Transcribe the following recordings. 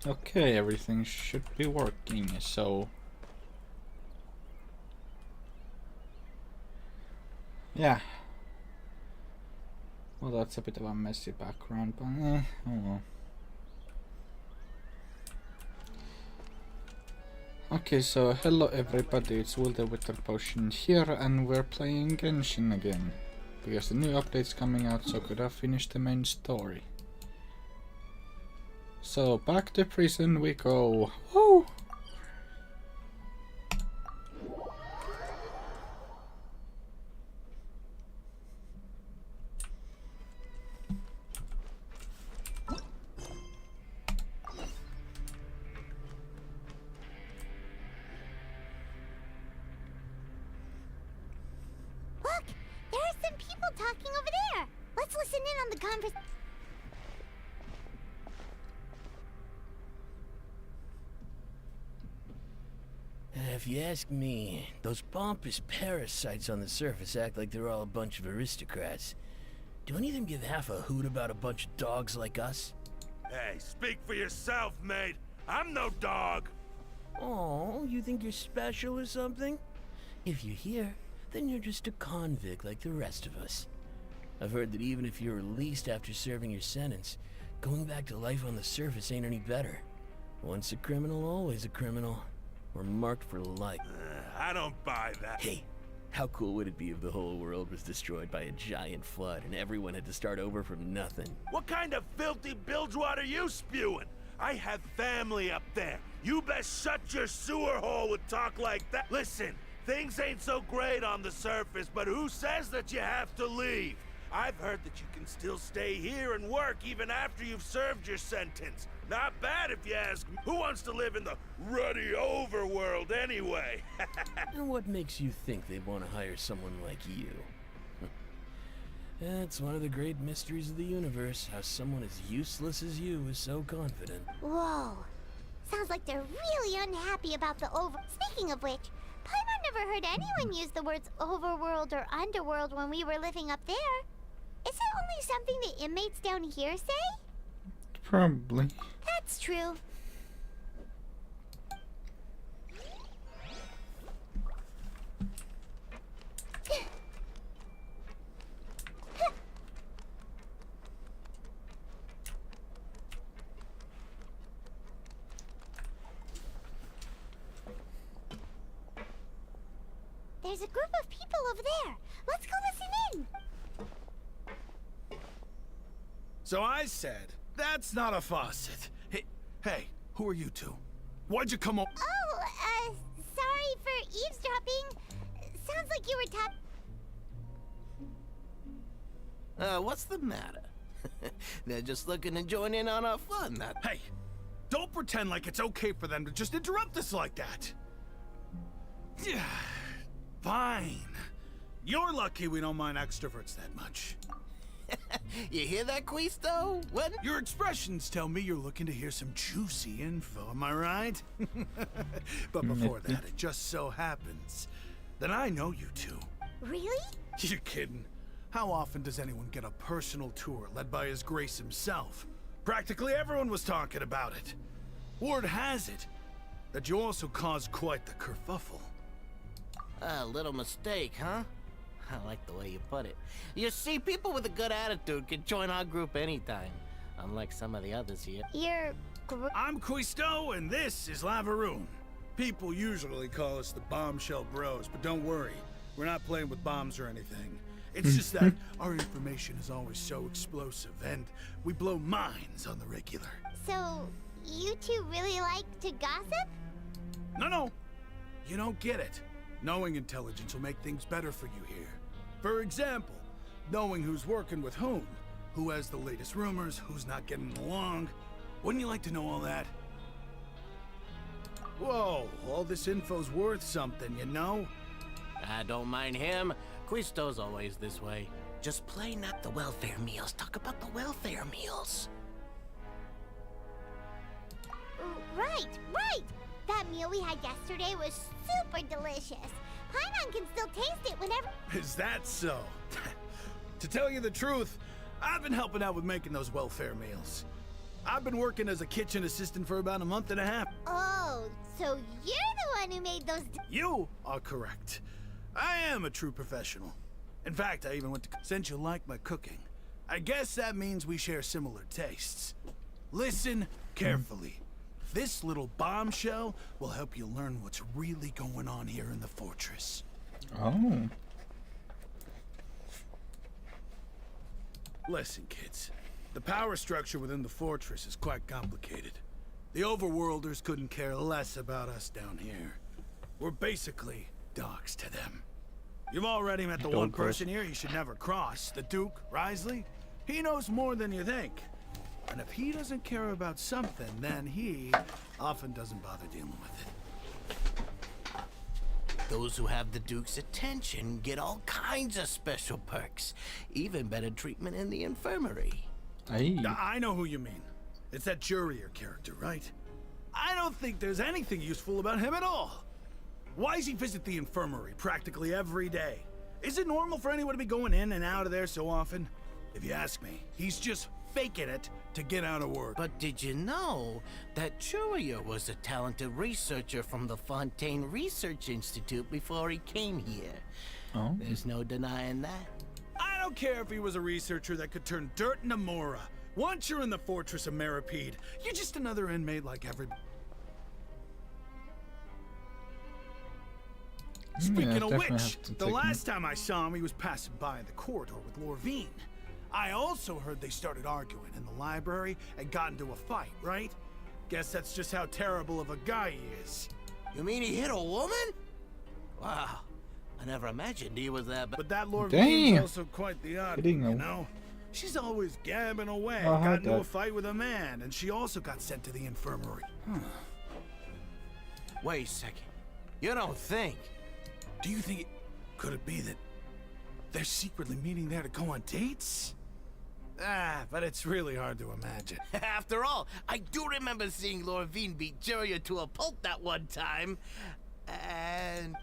Okay, everything should be working, so... Yeah. Well, that's a bit of a messy background, but oh well. Okay, so hello everybody, it's Will the Wither Potion here, and we're playing Genshin again. Because the new update's coming out, so could I finish the main story? So, back to prison we go. Woo! Look! There are some people talking over there! Let's listen in on the conversation. If you ask me, those pompous parasites on the surface act like they're all a bunch of aristocrats. Do any of them give half a hoot about a bunch of dogs like us? Hey, speak for yourself, mate. I'm no dog. Oh, you think you're special or something? If you're here, then you're just a convict like the rest of us. I've heard that even if you're released after serving your sentence, going back to life on the surface ain't any better. Once a criminal, always a criminal. We're marked for life. I don't buy that. Hey, how cool would it be if the whole world was destroyed by a giant flood and everyone had to start over from nothing? What kind of filthy bilgewater are you spewing? I have family up there. You best shut your sewer hole with talk like that. Listen, things ain't so great on the surface, but who says that you have to leave? I've heard that you can still stay here and work even after you've served your sentence. Not bad if you ask me. Who wants to live in the ruddy overworld anyway? And what makes you think they'd want to hire someone like you? That's one of the great mysteries of the universe, how someone as useless as you is so confident. Whoa. Sounds like they're really unhappy about the Speaking of which, Paimon never heard anyone use the words overworld or underworld when we were living up there. Is it only something the inmates down here say? Probably. That's true. There's a group of people over there. Let's go listen in. So I said, that's not a faucet. Hey, who are you two? Why'd you come over? Oh, sorry for eavesdropping. Sounds like you were What's the matter? They're just looking to join in on our fun, that... Hey, don't pretend like it's okay for them to just interrupt us like that. Yeah, fine. You're lucky we don't mind extroverts that much. You hear that, Quisto? What? Your expressions tell me you're looking to hear some juicy info, am I right? But before that, it just so happens that I know you two. Really? You're kidding. How often does anyone get a personal tour led by His Grace himself? Practically everyone was talking about it. Word has it that you also caused quite the kerfuffle. A little mistake, huh? I like the way you put it. You see, people with a good attitude can join our group anytime. Unlike some of the others here. I'm Quisto, and this is Lavaroon. People usually call us the Bombshell Bros, but don't worry. We're not playing with bombs or anything. It's just that our information is always so explosive, and we blow minds on the regular. So, you two really like to gossip? No. You don't get it. Knowing intelligence will make things better for you here. For example, knowing who's working with who has the latest rumors, who's not getting along. Wouldn't you like to know all that? Whoa, all this info's worth something, you know? I don't mind him. Quisto's always this way. Just play not the welfare meals. Talk about the welfare meals. Right. That meal we had yesterday was super delicious. Paimon can still taste it whenever... Is that so? To tell you the truth, I've been helping out with making those welfare meals. I've been working as a kitchen assistant for about a month and a half. Oh, so you're the one who made those. You are correct. I am a true professional. In fact, I even went to... Since you like my cooking, I guess that means we share similar tastes. Listen carefully. This little bombshell will help you learn what's really going on here in the fortress. Oh. Listen, kids. The power structure within the fortress is quite complicated. The overworlders couldn't care less about us down here. We're basically dogs to them. You've already met the one person here you should never cross, the Duke, Risley. He knows more than you think. And if he doesn't care about something, then he often doesn't bother dealing with it. Those who have the Duke's attention get all kinds of special perks, even better treatment in the infirmary. Aye. I know who you mean. It's that Jurier character, right? I don't think there's anything useful about him at all. Why does he visit the infirmary practically every day? Is it normal for anyone to be going in and out of there so often? If you ask me, he's just faking it to get out of work. But did you know that Jurier was a talented researcher from the Fontaine Research Institute before he came here? Oh. There's no denying that. I don't care if he was a researcher that could turn dirt into Mora. Once you're in the fortress of Meripede, you're just another inmate like everybody. Speaking of which, the last time I saw him, he was passing by in the corridor with Lorvine. I also heard they started arguing in the library and got into a fight, right? Guess that's just how terrible of a guy he is. You mean he hit a woman? Wow, I never imagined he was that bad. But that Lorvine's also quite the odd, you know? She's always gabbing away, got into a fight with a man, and she also got sent to the infirmary. Wait a second. You don't think? Do you think could it be that they're secretly meeting there to go on dates? But it's really hard to imagine. After all, I do remember seeing Lorvine beat Jurier to a pulp that one time. And...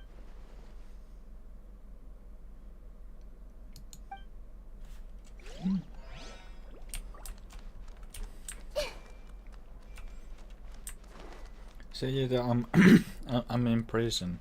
Say that I'm in prison.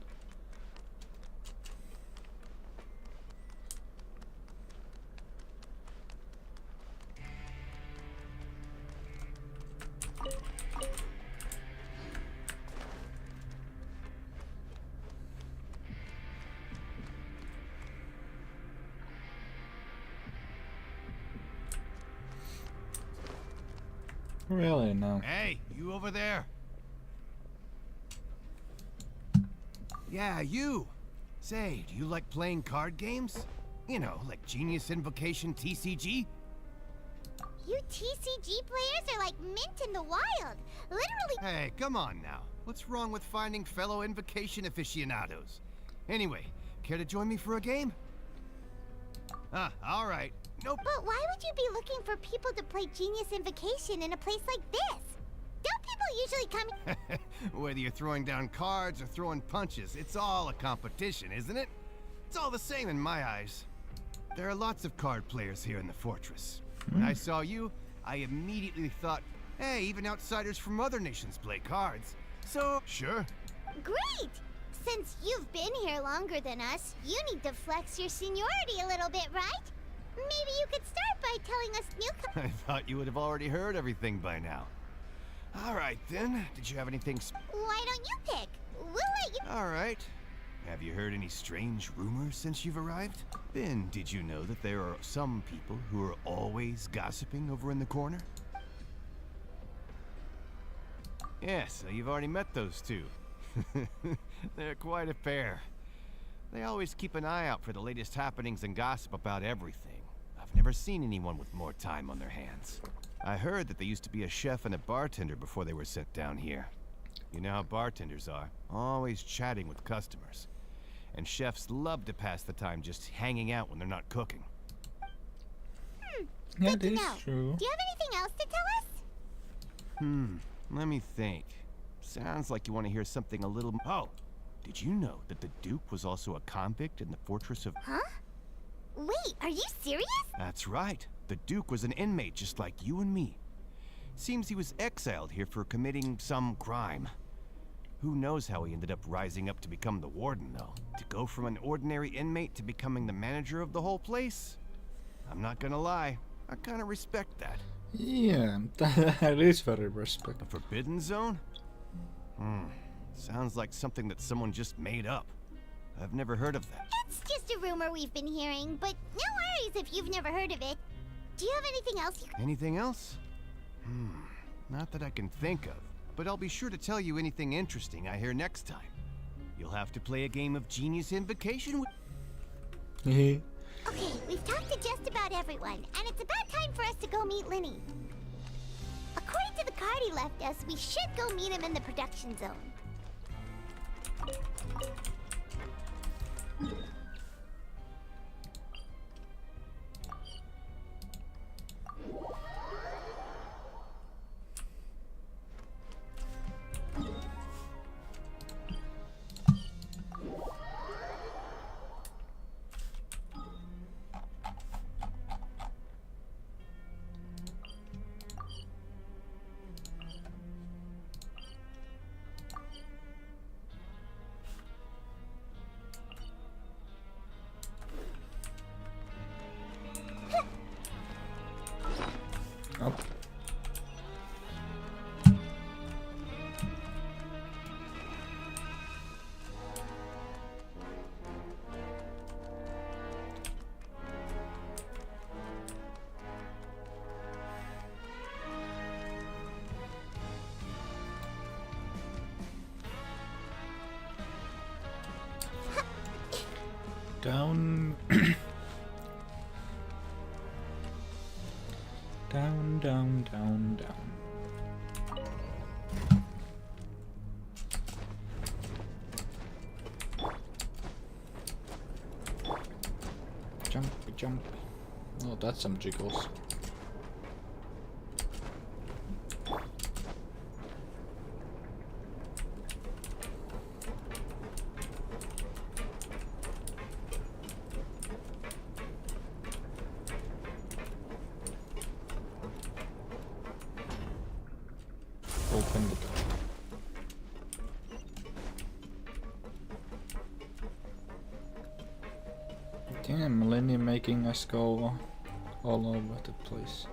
Really? No. Hey, you over there? Yeah, you. Say, do you like playing card games? You know, like Genius Invocation TCG? You TCG players are like mint in the wild. Literally. Hey, come on now. What's wrong with finding fellow Invocation aficionados? Anyway, care to join me for a game? All right. Nope. But why would you be looking for people to play Genius Invocation in a place like this? Don't people usually come... Whether you're throwing down cards or throwing punches, it's all a competition, isn't it? It's all the same in my eyes. There are lots of card players here in the fortress. When I saw you, I immediately thought, hey, even outsiders from other nations play cards. So, sure. Great! Since you've been here longer than us, you need to flex your seniority a little bit, right? Maybe you could start by telling us I thought you would have already heard everything by now. All right, then. Did you have anything Why don't you pick? We'll let you... All right. Have you heard any strange rumors since you've arrived? Then, did you know that there are some people who are always gossiping over in the corner? Yes, so you've already met those two. They're quite a pair. They always keep an eye out for the latest happenings and gossip about everything. I've never seen anyone with more time on their hands. I heard that they used to be a chef and a bartender before they were sent down here. You know how bartenders are, always chatting with customers. And chefs love to pass the time just hanging out when they're not cooking. Yeah, Good to that is know. true. Do you have anything else to tell us? Let me think. Sounds like you want to hear something a little... Oh, did you know that the Duke was also a convict in the fortress of... Huh? Wait, are you serious? That's right. The Duke was an inmate just like you and me. Seems he was exiled here for committing some crime. Who knows how he ended up rising up to become the warden, though? To go from an ordinary inmate to becoming the manager of the whole place? I'm not gonna lie, I kinda respect that. Yeah, that is very respect. A forbidden zone? Sounds like something that someone just made up. I've never heard of that. It's just a rumor we've been hearing, but no worries if you've never heard of it. Do you have anything else you could... Anything else? Not that I can think of, but I'll be sure to tell you anything interesting I hear next time. You'll have to play a game of Genius Invocation with... Okay, we've talked to just about everyone, and it's about time for us to go meet Linny. According to the card he left us, we should go meet him in the production zone. Up. Down. Down, down, down, down. Jump, jump. Oh, that's some jiggles. Open the door. Damn, Lenny making us go all over the place.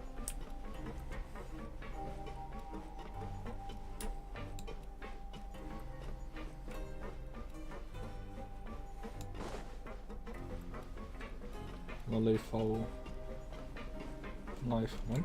Lollyful life one.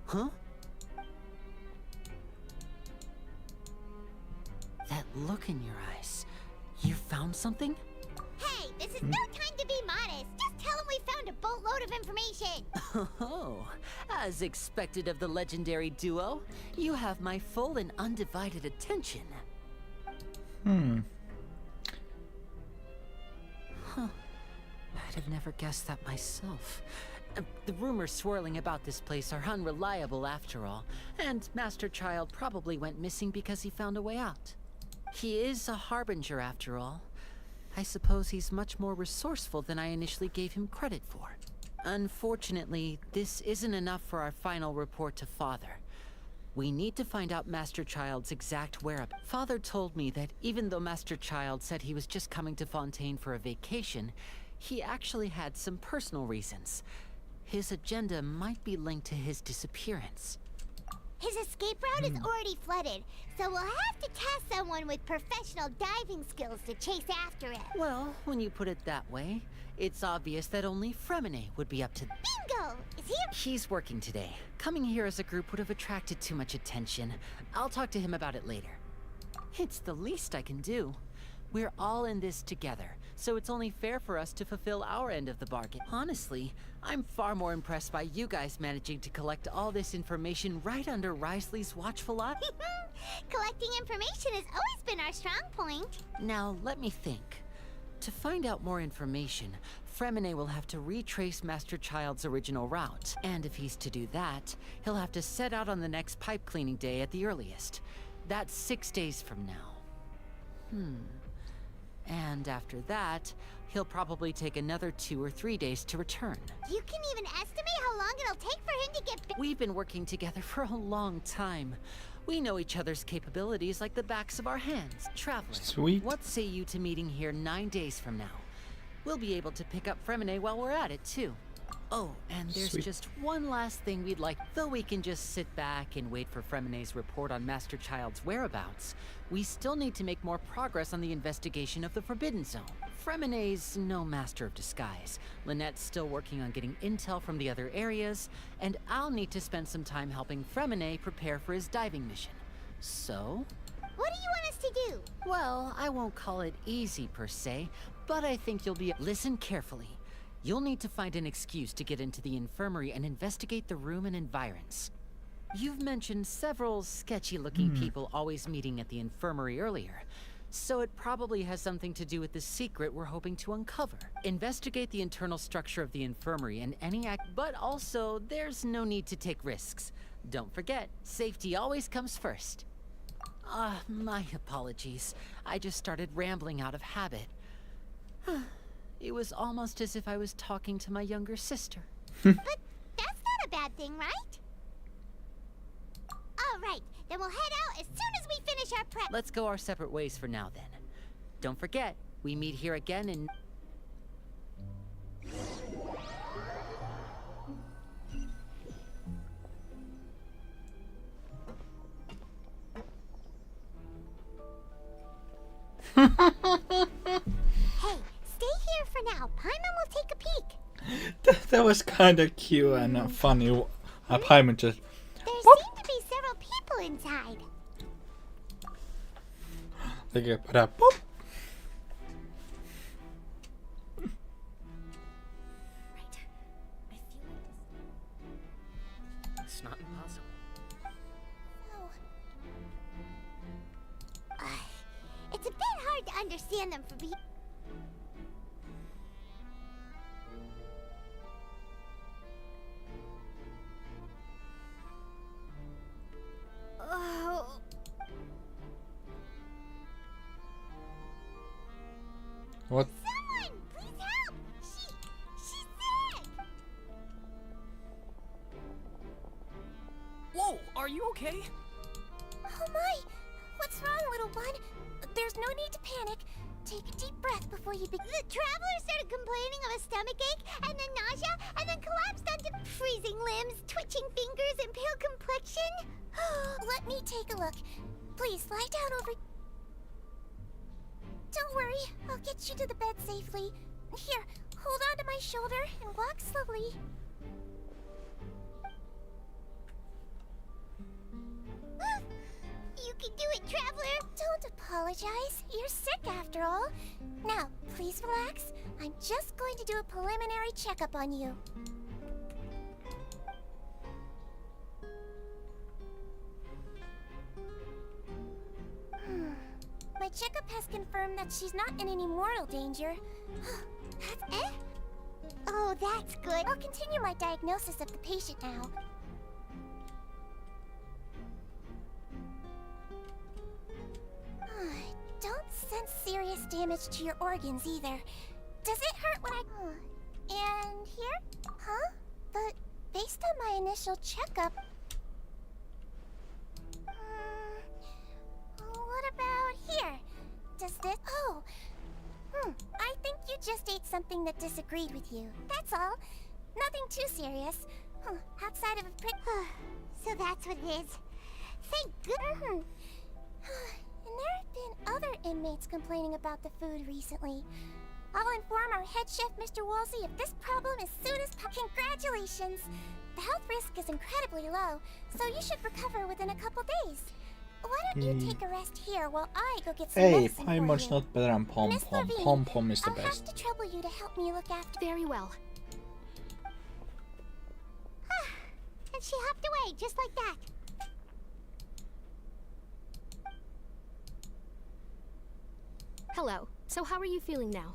Huh? That look in your eyes. You found something? Hey, this is no time to be modest. Just tell him we found a boatload of information. Oh, as expected of the legendary duo, you have my full and undivided attention. Huh. I'd have never guessed that myself. The rumors swirling about this place are unreliable after all, and Master Child probably went missing because he found a way out. He is a harbinger after all. I suppose he's much more resourceful than I initially gave him credit for. Unfortunately, this isn't enough for our final report to Father. We need to find out Master Child's exact whereabouts. Father told me that even though Master Child said he was just coming to Fontaine for a vacation, he actually had some personal reasons. His agenda might be linked to his disappearance. His escape route is already flooded, so we'll have to task someone with professional diving skills to chase after it. Well, when you put it that way, it's obvious that only Fremine would be up to... Bingo! Is he... He's working today. Coming here as a group would have attracted too much attention. I'll talk to him about it later. It's the least I can do. We're all in this together, so it's only fair for us to fulfill our end of the bargain. Honestly, I'm far more impressed by you guys managing to collect all this information right under Risley's watchful eye. Collecting information has always been our strong point. Now, let me think. To find out more information, Fremine will have to retrace Master Child's original route. And if he's to do that, he'll have to set out on the next pipe cleaning day at the earliest. That's 6 days from now. And after that, he'll probably take another 2 or 3 days to return. You can even estimate how long it'll take for him to get back. We've been working together for a long time. We know each other's capabilities like the backs of our hands. Traveler, Sweet. what say you to meeting here 9 days from now? We'll be able to pick up Fremine while we're at it, too. Oh, and there's Sweet. just one last thing we'd like. Though we can just sit back and wait for Fremine's report on Master Child's whereabouts, we still need to make more progress on the investigation of the Forbidden Zone. Fremine's no master of disguise. Lynette's still working on getting intel from the other areas, and I'll need to spend some time helping Fremine prepare for his diving mission. So, What do you want us to do? well, I won't call it easy per se, but I think you'll be— Listen carefully. You'll need to find an excuse to get into the infirmary and investigate the room and environs. You've mentioned several sketchy-looking people always meeting at the infirmary earlier, so it probably has something to do with the secret we're hoping to uncover. Investigate the internal structure of the infirmary and any but also, there's no need to take risks. Don't forget, safety always comes first. My apologies. I just started rambling out of habit. It was almost as if I was talking to my younger sister. But that's not a bad thing, right? All right, then we'll head out as soon as we finish our prep. Let's go our separate ways for now, then. Don't forget, we meet here again in— Hey, stay here for now. Paimon will take a peek. That was kind of cute and funny. Paimon just. There seem to be several people inside. They get put up. Boop. It's not impossible. It's a bit hard to understand them for being. Oh. What? Someone, please help! She's sick! Whoa, are you okay? Oh my! What's wrong, little one? There's no need to panic. Take a deep breath before you begin. The traveler started complaining of a stomachache, and then nausea, and then collapsed onto freezing limbs, twitching fingers, and pale complexion. Let me take a look. Please lie down over. Don't worry, I'll get you to the bed safely. Here, hold on to my shoulder and walk slowly. You can do it, traveler! Don't apologize. You're sick after all. Now, please relax. I'm just going to do a preliminary checkup on you. My checkup has confirmed that she's not in any mortal danger. Oh, that's good. I'll continue my diagnosis of the patient now. Don't sense serious damage to your organs either. Does it hurt when I... And here? Huh? But based on my initial checkup... what about here? Does this... Oh! I think you just ate something that disagreed with you. That's all. Nothing too serious. Outside of a prick... So that's what it is. Thank goodness. And there have been other inmates complaining about the food recently. I'll inform our head chef, Mr. Woolsey, of this problem as soon as Congratulations! The health risk is incredibly low, so you should recover within a couple days. Why don't you take a rest here while I go get some Hey, medicine for Paimon's you? not better than Pom Miss Pom. Levine, Pom Pom is the I'll have best. to trouble you to help me look after. Very well. And she hopped away just like that. Hello. So how are you feeling now?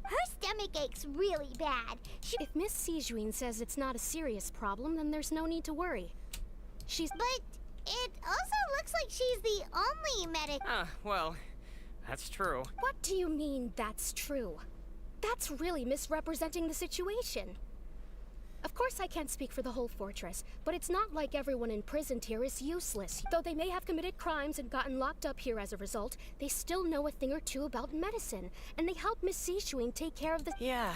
Her stomach aches really bad. If Miss Sijuin says it's not a serious problem, then there's no need to worry. But it also looks like she's the only medic. Well, that's true. What do you mean, that's true? That's really misrepresenting the situation. Of course I can't speak for the whole fortress, but it's not like everyone imprisoned here is useless. Though they may have committed crimes and gotten locked up here as a result, they still know a thing or two about medicine, and they help Miss Sijuin take care of the— Yeah,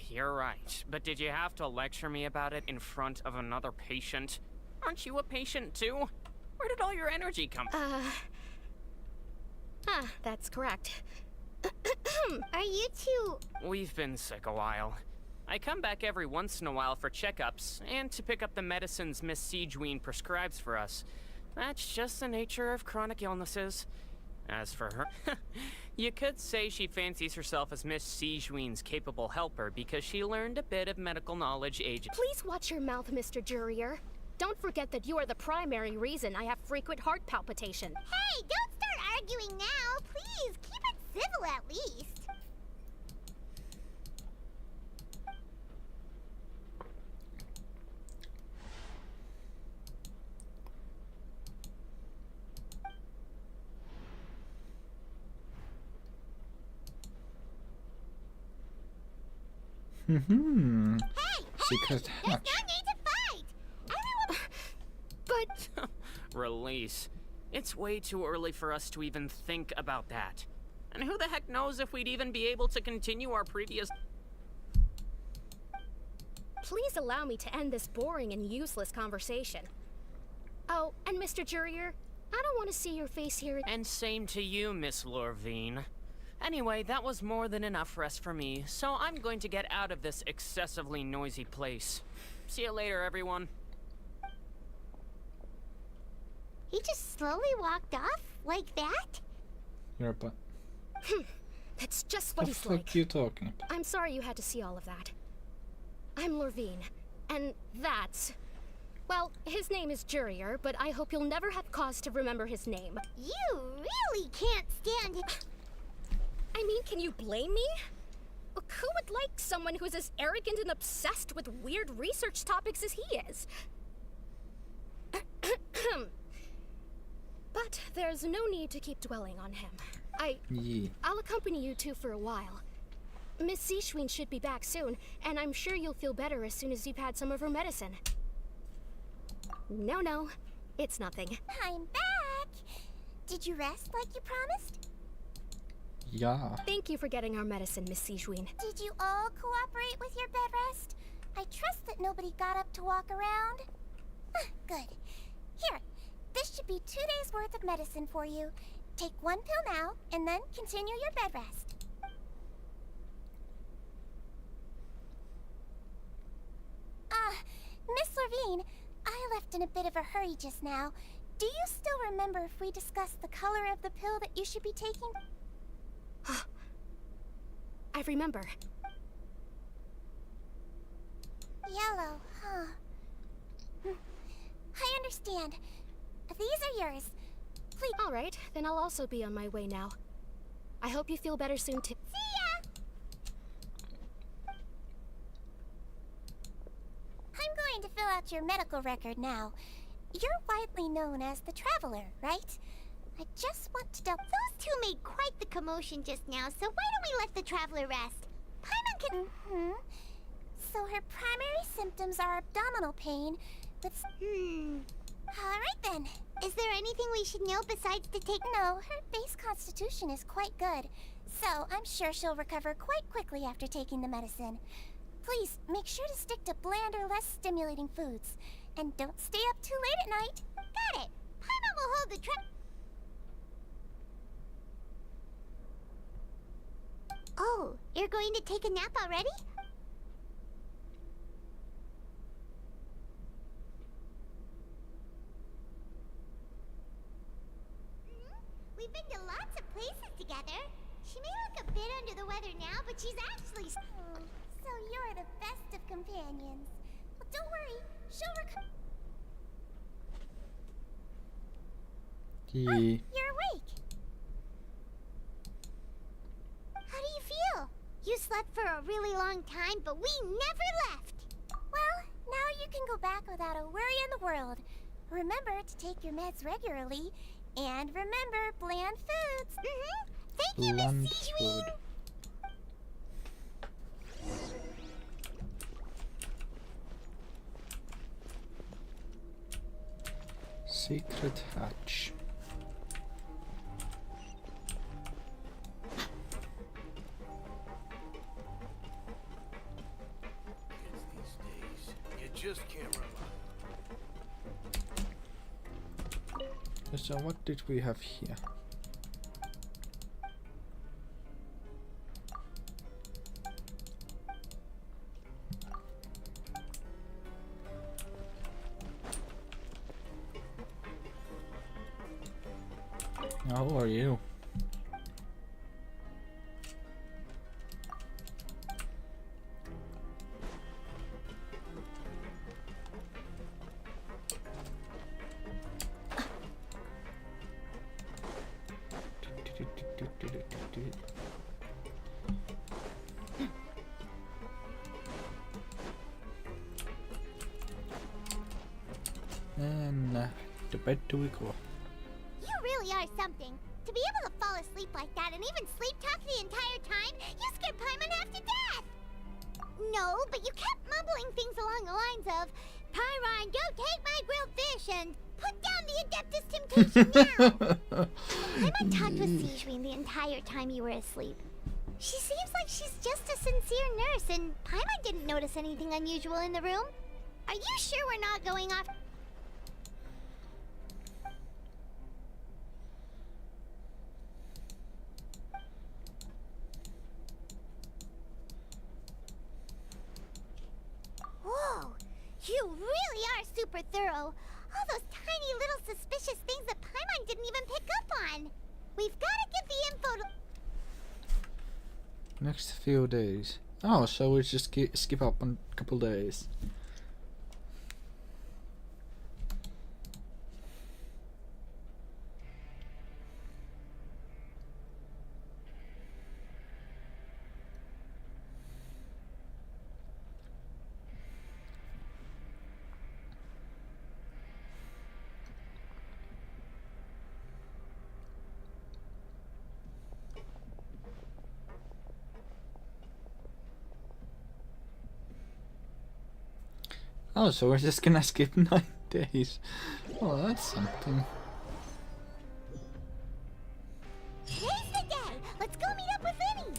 you're right. But did you have to lecture me about it in front of another patient? Aren't you a patient too? Where did all your energy come from? That's correct. Are you two... We've been sick a while. I come back every once in a while for checkups, and to pick up the medicines Miss Sijuin prescribes for us. That's just the nature of chronic illnesses. As for her, you could say she fancies herself as Miss Sijuin's capable helper because she learned a bit of medical knowledge Please watch your mouth, Mr. Jurier. Don't forget that you are the primary reason I have frequent heart palpitation. Hey, don't start arguing now. Please, keep it civil at least. Secret hatch. No need to fight. Everyone... But... Release. It's way too early for us to even think about that. And who the heck knows if we'd even be able to continue our previous... Please allow me to end this boring and useless conversation. Oh, and Mr. Jurier, I don't want to see your face here. And same to you, Miss Lorvine. Anyway, that was more than enough rest for me, so I'm going to get out of this excessively noisy place. See you later, everyone. He just slowly walked off like that? You're a butt. That's just what The he's fuck like. you talking about? I'm sorry you had to see all of that. I'm Lorvine, and that's... Well, his name is Jurier, but I hope you'll never have cause to remember his name. You really can't stand it. I mean, can you blame me? Who would like someone who's as arrogant and obsessed with weird research topics as he is? But there's no need to keep dwelling on him. Yeah. I'll accompany you two for a while. Miss Sijuin should be back soon, and I'm sure you'll feel better as soon as you've had some of her medicine. No, it's nothing. I'm back. Did you rest like you promised? Yeah. Thank you for getting our medicine, Miss Sijuin. Did you all cooperate with your bed rest? I trust that nobody got up to walk around. Good. Here, this should be 2 days' worth of medicine for you. Take 1 pill now, and then continue your bed rest. Miss Levine, I left in a bit of a hurry just now. Do you still remember if we discussed the color of the pill that you should be taking? I remember. Yellow, huh? I understand. These are yours. Please. All right, then I'll also be on my way now. I hope you feel better soon too. See ya! I'm going to fill out your medical record now. You're widely known as the Traveler, right? I just want to double... Those two made quite the commotion just now, so why don't we let the Traveler rest? Paimon can... So her primary symptoms are abdominal pain, with... Alright then. Is there anything we should know besides to take... No, her base constitution is quite good, so I'm sure she'll recover quite quickly after taking the medicine. Please, make sure to stick to bland or less stimulating foods. And don't stay up too late at night. Got it. Paimon will hold the Oh, you're going to take a nap already? bit under the weather now, but she's actually... So you're the best of companions. Well, don't worry. She'll recover. You're awake. How do you feel? You slept for a really long time, but we never left. Well, now you can go back without a worry in the world. Remember to take your meds regularly, and remember bland foods. Thank you, Bland Miss Sijuin. food. Secret hatch. These days, you just can't rely. So what did we have here? How are you? And to bed do we go? You really are something. To be able to fall asleep like that and even sleep talk the entire time, you scared Paimon half to death! No, but you kept mumbling things along the lines of, Pyron, don't take my grilled fish, and put down the Adeptus Temptation now! Paimon talked with Sijuin the entire time you were asleep. She seems like she's just a sincere nurse, and Paimon didn't notice anything unusual in the room. Are you sure we're not going off? Whoa! You really are super thorough. All those tiny little suspicious things that Paimon didn't even pick up on. We've got to give the info to... Next few days. Oh, so we just skip up on a couple days. Oh, so we're just gonna skip 9 days. Oh, that's something. Today's the day! Let's go meet up with Vinny!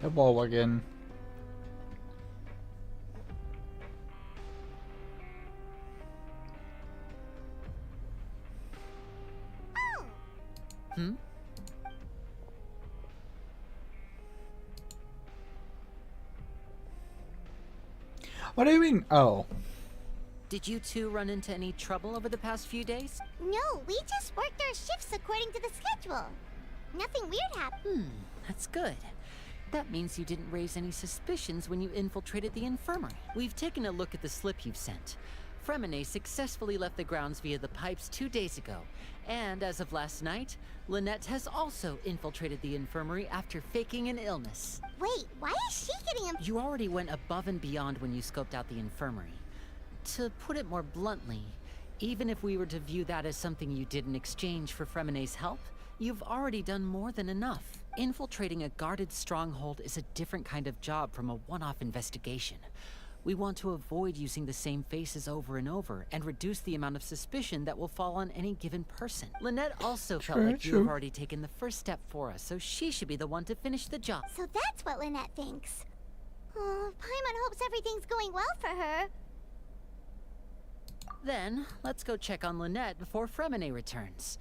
Hello again. Oh! Hmm? What do you mean? Oh. Did you two run into any trouble over the past few days? No, we just worked our shifts according to the schedule. Nothing weird happened. That's good. That means you didn't raise any suspicions when you infiltrated the infirmary. We've taken a look at the slip you've sent. Fremine successfully left the grounds via the pipes 2 days ago. And as of last night, Lynette has also infiltrated the infirmary after faking an illness. Wait, why is she getting him? You already went above and beyond when you scoped out the infirmary. To put it more bluntly, even if we were to view that as something you did in exchange for Fremine's help, you've already done more than enough. Infiltrating a guarded stronghold is a different kind of job from a one-off investigation. We want to avoid using the same faces over and over and reduce the amount of suspicion that will fall on any given person. Lynette also felt like you have already taken the first step for us, so she should be the one to finish the job. So that's what Lynette thinks. Oh, Paimon hopes everything's going well for her. Then, let's go check on Lynette before Fremine returns.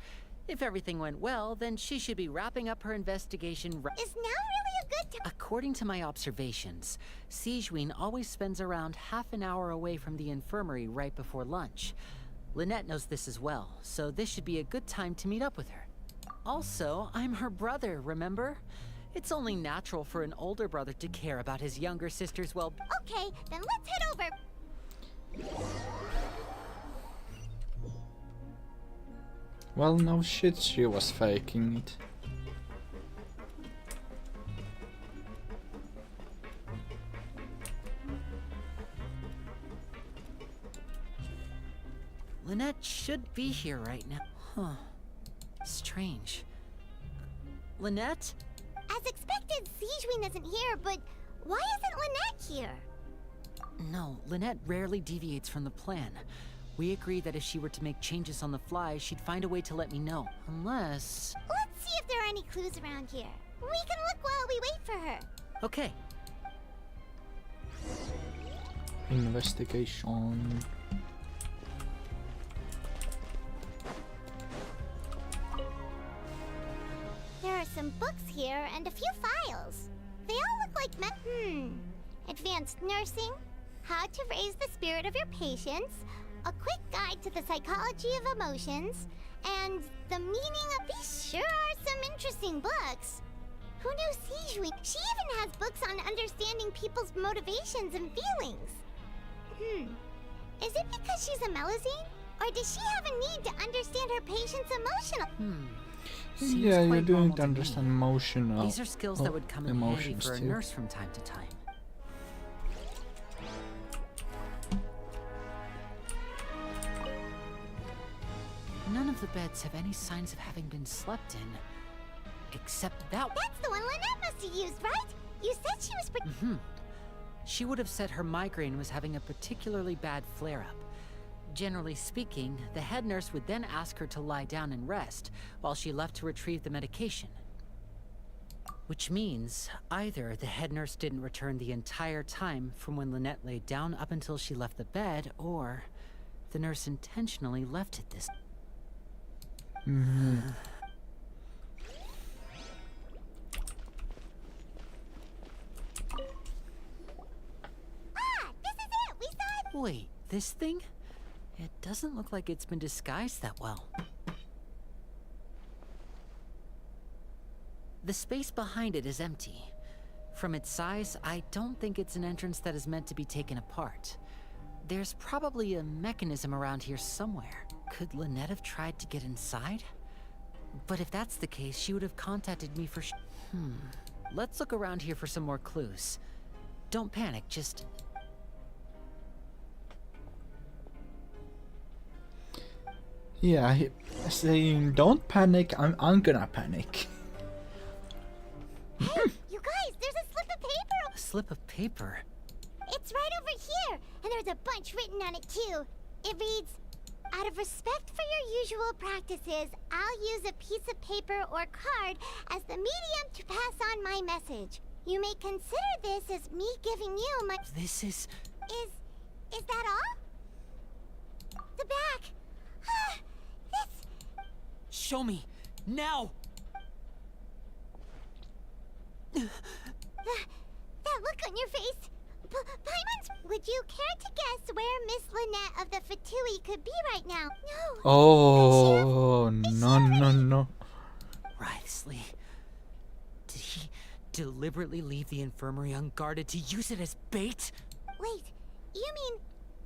If everything went well, then she should be wrapping up her investigation Is now really a good time? According to my observations, Sijuin always spends around half an hour away from the infirmary right before lunch. Lynette knows this as well, so this should be a good time to meet up with her. Also, I'm her brother, remember? It's only natural for an older brother to care about his younger sister's well-being. Okay, then let's head over. Well, no shit, she was faking it. Lynette should be here right now. Huh. Strange. Lynette? As expected, Sijwin isn't here, but why isn't Lynette here? No, Lynette rarely deviates from the plan. We agreed that if she were to make changes on the fly, she'd find a way to let me know. Unless... Let's see if there are any clues around here. We can look while we wait for her. Okay. Investigation. There are some books here and a few files. They all look like advanced nursing, how to raise the spirit of your patients, a quick guide to the psychology of emotions, and the meaning of... These sure are some interesting books. Who knew Sijui? She even has books on understanding people's motivations and feelings. Is it because she's a Melusine? Or does she have a need to understand her patient's emotional... Seems Yeah, you quite do normal need to me. understand emotional. These are skills that would come in handy emotions for a too. nurse from time to time. None of the beds have any signs of having been slept in. Except that one. That's the one Lynette must have used, right? You said she was... She would have said her migraine was having a particularly bad flare-up. Generally speaking, the head nurse would then ask her to lie down and rest, while she left to retrieve the medication. Which means, either the head nurse didn't return the entire time from when Lynette laid down up until she left the bed, or the nurse intentionally left it this... Ah, this is it! We saw it! Wait, this thing? It doesn't look like it's been disguised that well. The space behind it is empty. From its size, I don't think it's an entrance that is meant to be taken apart. There's probably a mechanism around here somewhere. Could Lynette have tried to get inside? But if that's the case, she would have contacted me for Let's look around here for some more clues. Don't panic, just... Yeah, saying don't panic, I'm gonna panic. Hey, you guys, there's a slip of paper! A slip of paper? It's right over here, and there's a bunch written on it too. It reads, out of respect for your usual practices, I'll use a piece of paper or card as the medium to pass on my message. You may consider this as me giving you my... This is... Is that all? The back. This... Show me! Now! That look on your face. Paimon, would you care to guess where Miss Lynette of the Fatui could be right now? No. Oh, no. Wriothesley. Did he deliberately leave the infirmary unguarded to use it as bait? Wait, you mean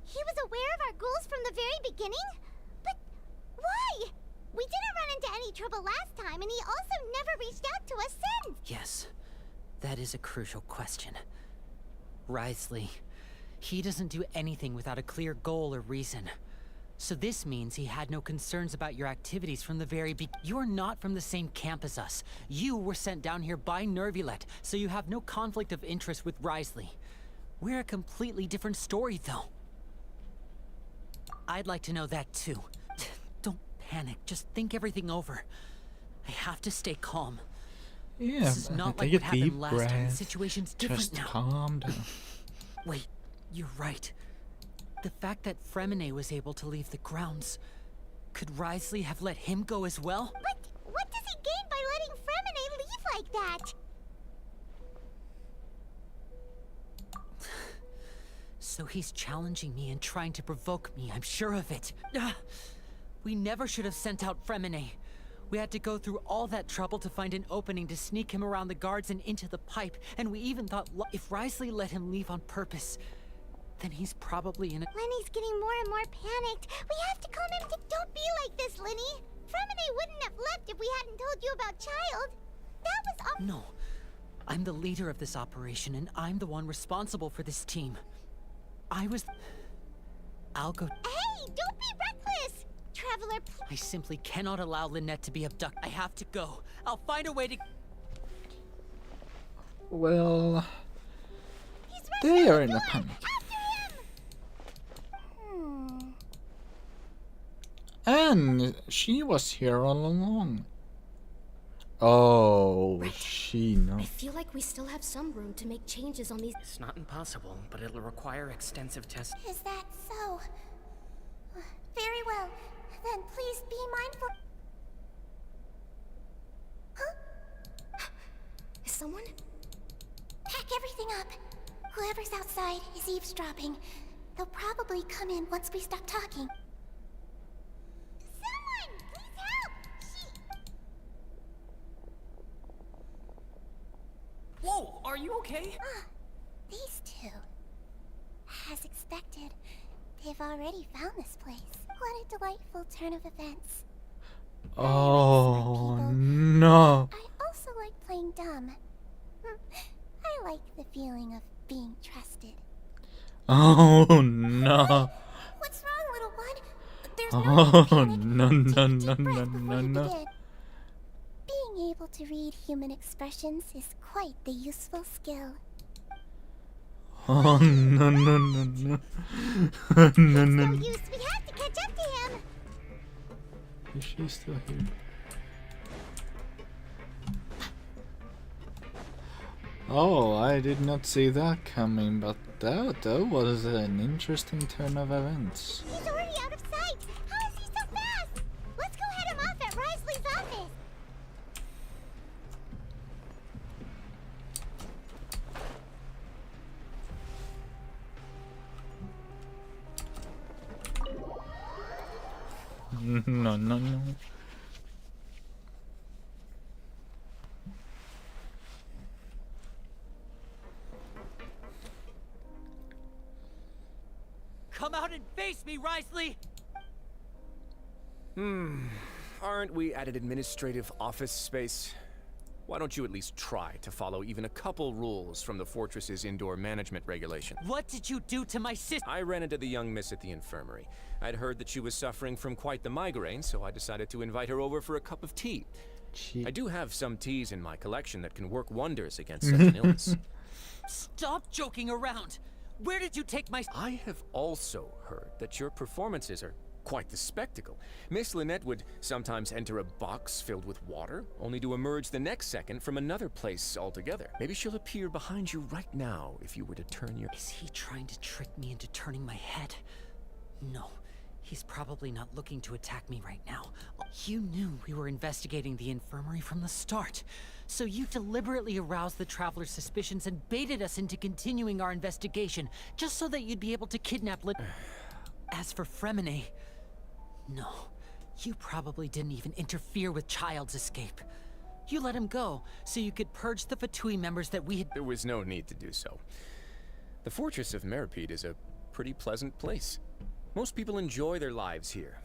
he was aware of our goals from the very beginning? But why? We didn't run into any trouble last time, and he also never reached out to us since. Yes, that is a crucial question. Wriothesley, he doesn't do anything without a clear goal or reason. So this means he had no concerns about your activities from the very beginning. You're not from the same camp as us. You were sent down here by Nervulet, so you have no conflict of interest with Wriothesley. We're a completely different story, though. I'd like to know that, too. Don't panic. Just think everything over. I have to stay calm. Yeah, This is not like take what a happened deep last time. The breath. situation's different Just now. calm down. Wait, you're right. The fact that Fremine was able to leave the grounds... Could Wriothesley have let him go as well? But what does he gain by letting Fremine leave like that? So he's challenging me and trying to provoke me, I'm sure of it. We never should have sent out Fremine. We had to go through all that trouble to find an opening to sneak him around the guards and into the pipe, and we even thought if Wriothesley let him leave on purpose, then he's probably in a— Lenny's getting more and more panicked. We have to calm him. Don't be like this, Lenny. Fremine wouldn't have left if we hadn't told you about Child. That was all— No. I'm the leader of this operation, and I'm the one responsible for this team. I'll go— Hey, don't be reckless! Traveler, I simply cannot allow Lynette to be abducted. I have to go. I'll find a way to— Well, he's they rushing are the in a door. panic. After him! And she was here all along. Oh, she I knows. feel like we still have some room to make changes on these. It's not impossible, but it'll require extensive testing. Is that so? Very well. Then please be mindful. Huh? Is someone? Pack everything up. Whoever's outside is eavesdropping. They'll probably come in once we stop talking. Someone! Please help! Whoa, are you okay? These two. As expected, they've already found this place. What a delightful turn of events. Oh people. no. I also like playing dumb. I like the feeling of being trusted. Oh no. What's wrong, little one? There's Oh panic. no Take no a no deep no breath before no you no. begin. Being able to read human expressions is quite the useful skill. Oh no no no no. No It's no no no. use. We have to catch up to him. Is she still here? Oh, I did not see that coming, but that was an interesting turn of events. He's already out of sight. How is he so fast? Let's go head him off at Wriothesley's office. No no no. Come out and face me, Wriothesley! Aren't we at an administrative office space? Why don't you at least try to follow even a couple rules from the fortress's indoor management regulation? What did you do to my sister? I ran into the young miss at the infirmary. I'd heard that she was suffering from quite the migraine, so I decided to invite her over for a cup of tea. She I do have some teas in my collection that can work wonders against such an illness. Stop joking around! Where did you take my— I have also heard that your performances are quite the spectacle. Miss Lynette would sometimes enter a box filled with water, only to emerge the next second from another place altogether. Maybe she'll appear behind you right now if you were to turn your— Is he trying to trick me into turning my head? No. He's probably not looking to attack me right now. You knew we were investigating the infirmary from the start. So you deliberately aroused the Traveler's suspicions and baited us into continuing our investigation, just so that you'd be able to kidnap As for Fremine, no. You probably didn't even interfere with Child's escape. You let him go, so you could purge the Fatui members that we had— There was no need to do so. The fortress of Meripede is a pretty pleasant place. Most people enjoy their lives here.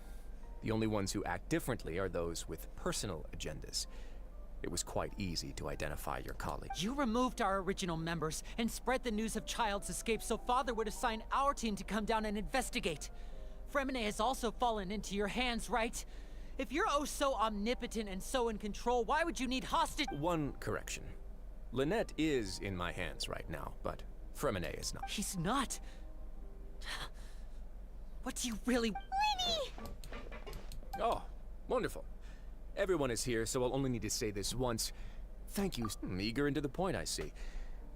The only ones who act differently are those with personal agendas. It was quite easy to identify your colleague. You removed our original members and spread the news of Child's escape so Father would assign our team to come down and investigate. Fremine has also fallen into your hands, right? If you're oh so omnipotent and so in control, why would you need hostage— One correction. Lynette is in my hands right now, but Fremine is not. He's not. What do you really— Lenny! Oh, wonderful. Everyone is here, so I'll only need to say this once. Thank you. Eager and to the point, I see.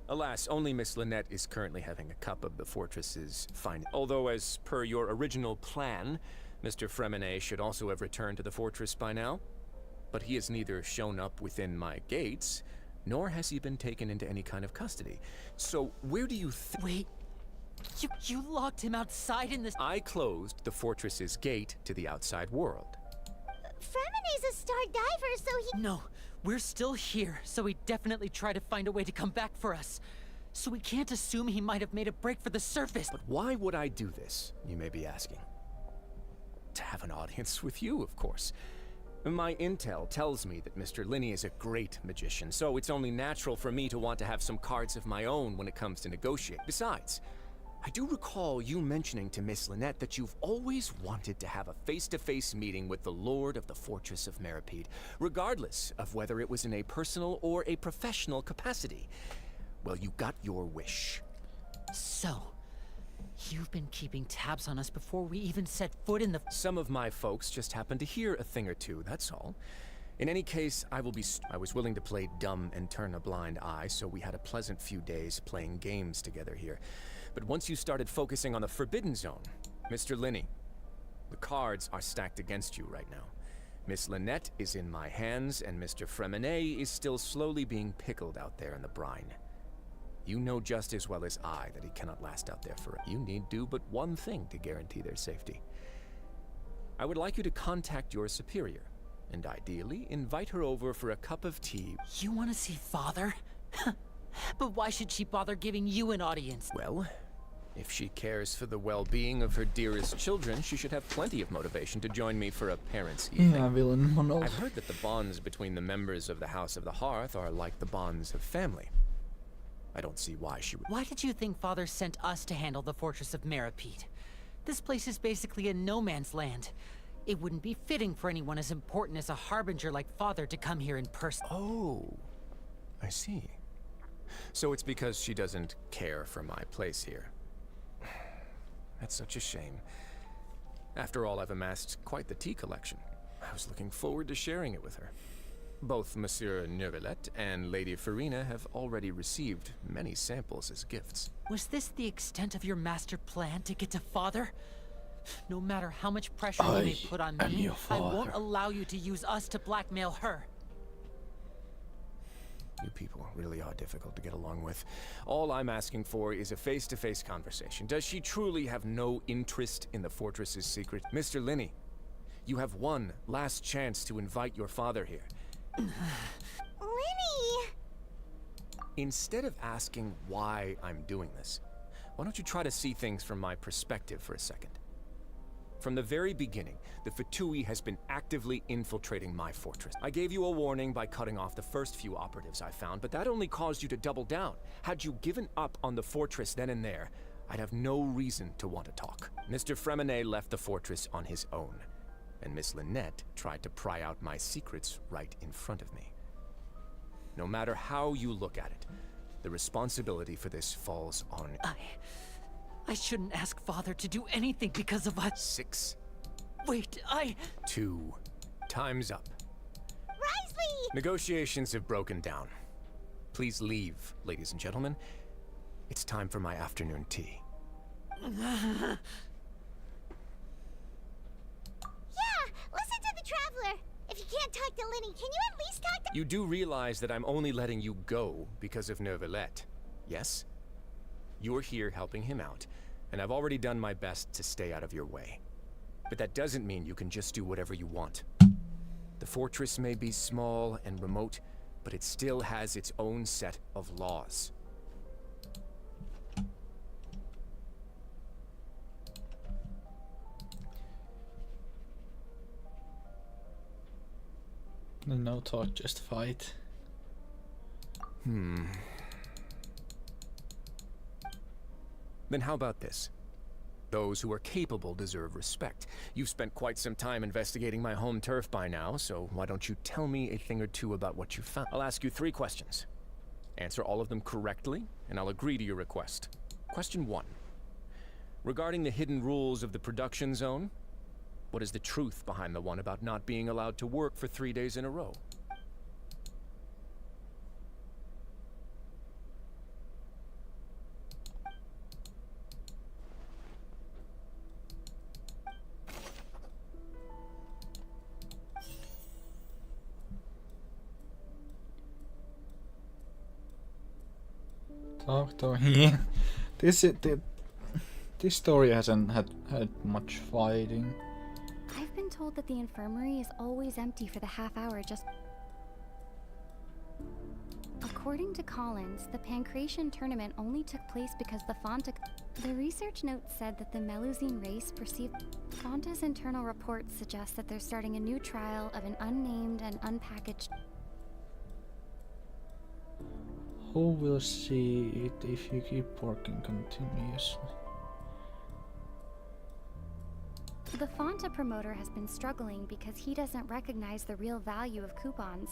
Alas, only Miss Lynette is currently having a cup of the fortress's fine. Although, as per your original plan, Mr. Fremine should also have returned to the fortress by now. But he has neither shown up within my gates, nor has he been taken into any kind of custody. So, where do you Wait. You locked him outside in this. I closed the fortress's gate to the outside world. Fremene's a star diver, so he... No, we're still here, so he definitely tried to find a way to come back for us. So we can't assume he might have made a break for the surface. But why would I do this, you may be asking? To have an audience with you, of course. My intel tells me that Mr. Linney is a great magician, so it's only natural for me to want to have some cards of my own when it comes to negotiate. Besides, I do recall you mentioning to Miss Lynette that you've always wanted to have a face-to-face meeting with the Lord of the Fortress of Meripede, regardless of whether it was in a personal or a professional capacity. Well, you got your wish. So, you've been keeping tabs on us before we even set foot in the... Some of my folks just happened to hear a thing or two, that's all. In any case, I was willing to play dumb and turn a blind eye, so we had a pleasant few days playing games together here. But once you started focusing on the Forbidden Zone, Mr. Linney, the cards are stacked against you right now. Miss Lynette is in my hands, and Mr. Fremene is still slowly being pickled out there in the brine. You know just as well as I that he cannot last out there forever. You need do but one thing to guarantee their safety. I would like you to contact your superior, and ideally invite her over for a cup of tea. You want to see Father? But why should she bother giving you an audience? Well, if she cares for the well-being of her dearest children, she should have plenty of motivation to join me for a parents' evening. Yeah, villain monologue. I've heard that the bonds between the members of the House of the Hearth are like the bonds of family. I don't see why she would... Why did you think Father sent us to handle the Fortress of Meripede? This place is basically a no-man's land. It wouldn't be fitting for anyone as important as a harbinger like Father to come here in person. Oh, I see. So it's because she doesn't care for my place here. That's such a shame. After all, I've amassed quite the tea collection. I was looking forward to sharing it with her. Both Monsieur Neuvillette and Lady Farina have already received many samples as gifts. Was this the extent of your master plan to get to Father? No matter how much pressure you may put on me, I won't allow you to use us to blackmail her. You people really are difficult to get along with. All I'm asking for is a face-to-face conversation. Does she truly have no interest in the fortress's secret? Mr. Linney, you have one last chance to invite your father here. Linney! Instead of asking why I'm doing this, why don't you try to see things from my perspective for a second? From the very beginning, the Fatui has been actively infiltrating my fortress. I gave you a warning by cutting off the first few operatives I found, but that only caused you to double down. Had you given up on the fortress then and there, I'd have no reason to want to talk. Mr. Fremene left the fortress on his own, and Miss Lynette tried to pry out my secrets right in front of me. No matter how you look at it, the responsibility for this falls on... I shouldn't ask Father to do anything because of us. 6. Wait, 2. Time's up. Risley! Negotiations have broken down. Please leave, ladies and gentlemen. It's time for my afternoon tea. Yeah, listen to the Traveler. If you can't talk to Linney, can you at least talk to... You do realize that I'm only letting you go because of Neuvillette, yes? You're here helping him out, and I've already done my best to stay out of your way. But that doesn't mean you can just do whatever you want. The fortress may be small and remote, but it still has its own set of laws. No talk, just fight. Then how about this? Those who are capable deserve respect. You've spent quite some time investigating my home turf by now, so why don't you tell me a thing or two about what you found? I'll ask you 3 questions. Answer all of them correctly, and I'll agree to your request. Question 1. Regarding the hidden rules of the production zone, what is the truth behind the one about not being allowed to work for 3 days in a row? Talk to him. This is the... This story hasn't had much fighting. I've been told that the infirmary is always empty for the half hour just... According to Collins, the Pancration tournament only took place because the Fonta... The research note said that the Melusine race perceived... Fonta's internal reports suggest that they're starting a new trial of an unnamed and unpackaged... Who will see it if you keep working continuously? The Fonta promoter has been struggling because he doesn't recognize the real value of coupons.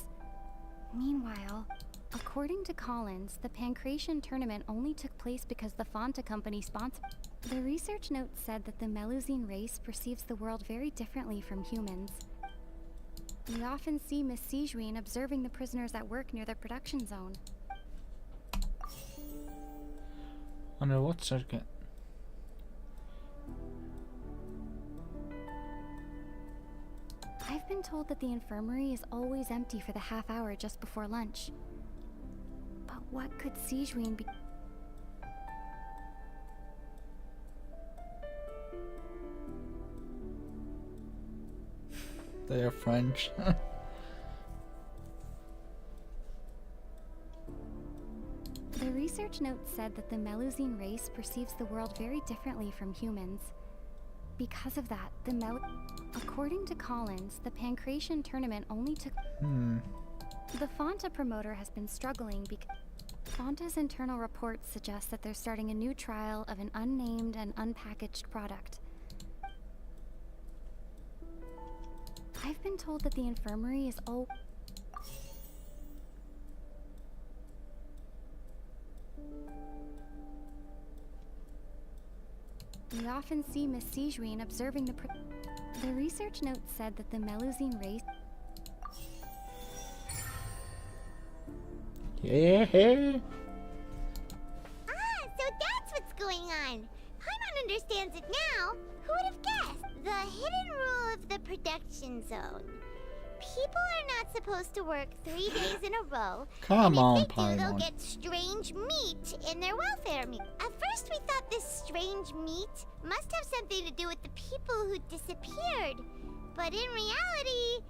Meanwhile, according to Collins, the Pancration tournament only took place because the Fonta company sponsored. The research note said that the Melusine race perceives the world very differently from humans. We often see Miss Sijuin observing the prisoners at work near the production zone. Under what circuit? I've been told that the infirmary is always empty for the half hour just before lunch. But what could Sijuin be? They are French. The research note said that the Melusine race perceives the world very differently from humans. Because of that, according to Collins, the Pancration tournament only took... The Fonta promoter has been struggling because... Fonta's internal reports suggest that they're starting a new trial of an unnamed and unpackaged product. I've been told that the infirmary is all... We often see Miss Sijuin observing the... The research note said that the Melusine race... Yeah. So that's what's going on. Paimon understands it now. Who would have guessed? The hidden rule of the production zone. People are not supposed to work 3 days in a row. Come on, and if they do, they'll Paimon. get strange meat in their welfare meal. At first, we thought this strange meat must have something to do with the people who disappeared. But in reality,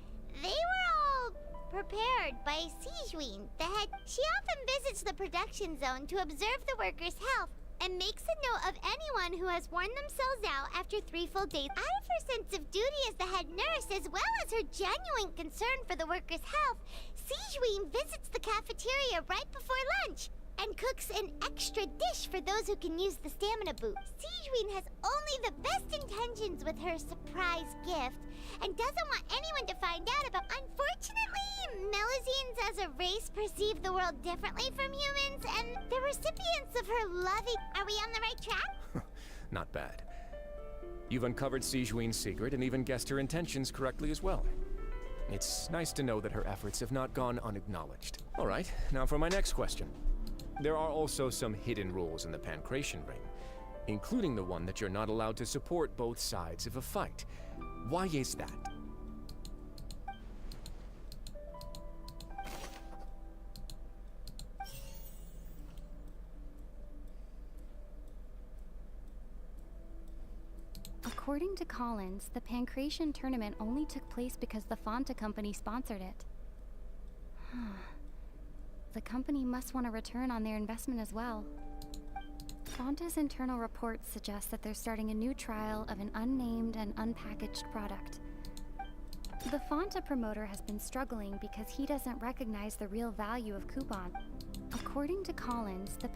they were all prepared by Sijuin, the head. She often visits the production zone to observe the workers' health and makes a note of anyone who has worn themselves out after 3 full days. Out of her sense of duty as the head nurse, as well as her genuine concern for the workers' health, Sijuin visits the cafeteria right before lunch and cooks an extra dish for those who can use the stamina boost. Sijuin has only the best intentions with her surprise gift and doesn't want anyone to find out about. Unfortunately, Melusines as a race perceive the world differently from humans, and the recipients of her loving... Are we on the right track? Not bad. You've uncovered Sijuin's secret and even guessed her intentions correctly as well. It's nice to know that her efforts have not gone unacknowledged. All right, now for my next question. There are also some hidden rules in the Pancration ring, including the one that you're not allowed to support both sides of a fight. Why is that? According to Collins, the Pancration tournament only took place because the Fonta company sponsored it. The company must want a return on their investment as well. Fonta's internal reports suggest that they're starting a new trial of an unnamed and unpackaged product. The Fonta promoter has been struggling because he doesn't recognize the real value of coupons. According to Collins, the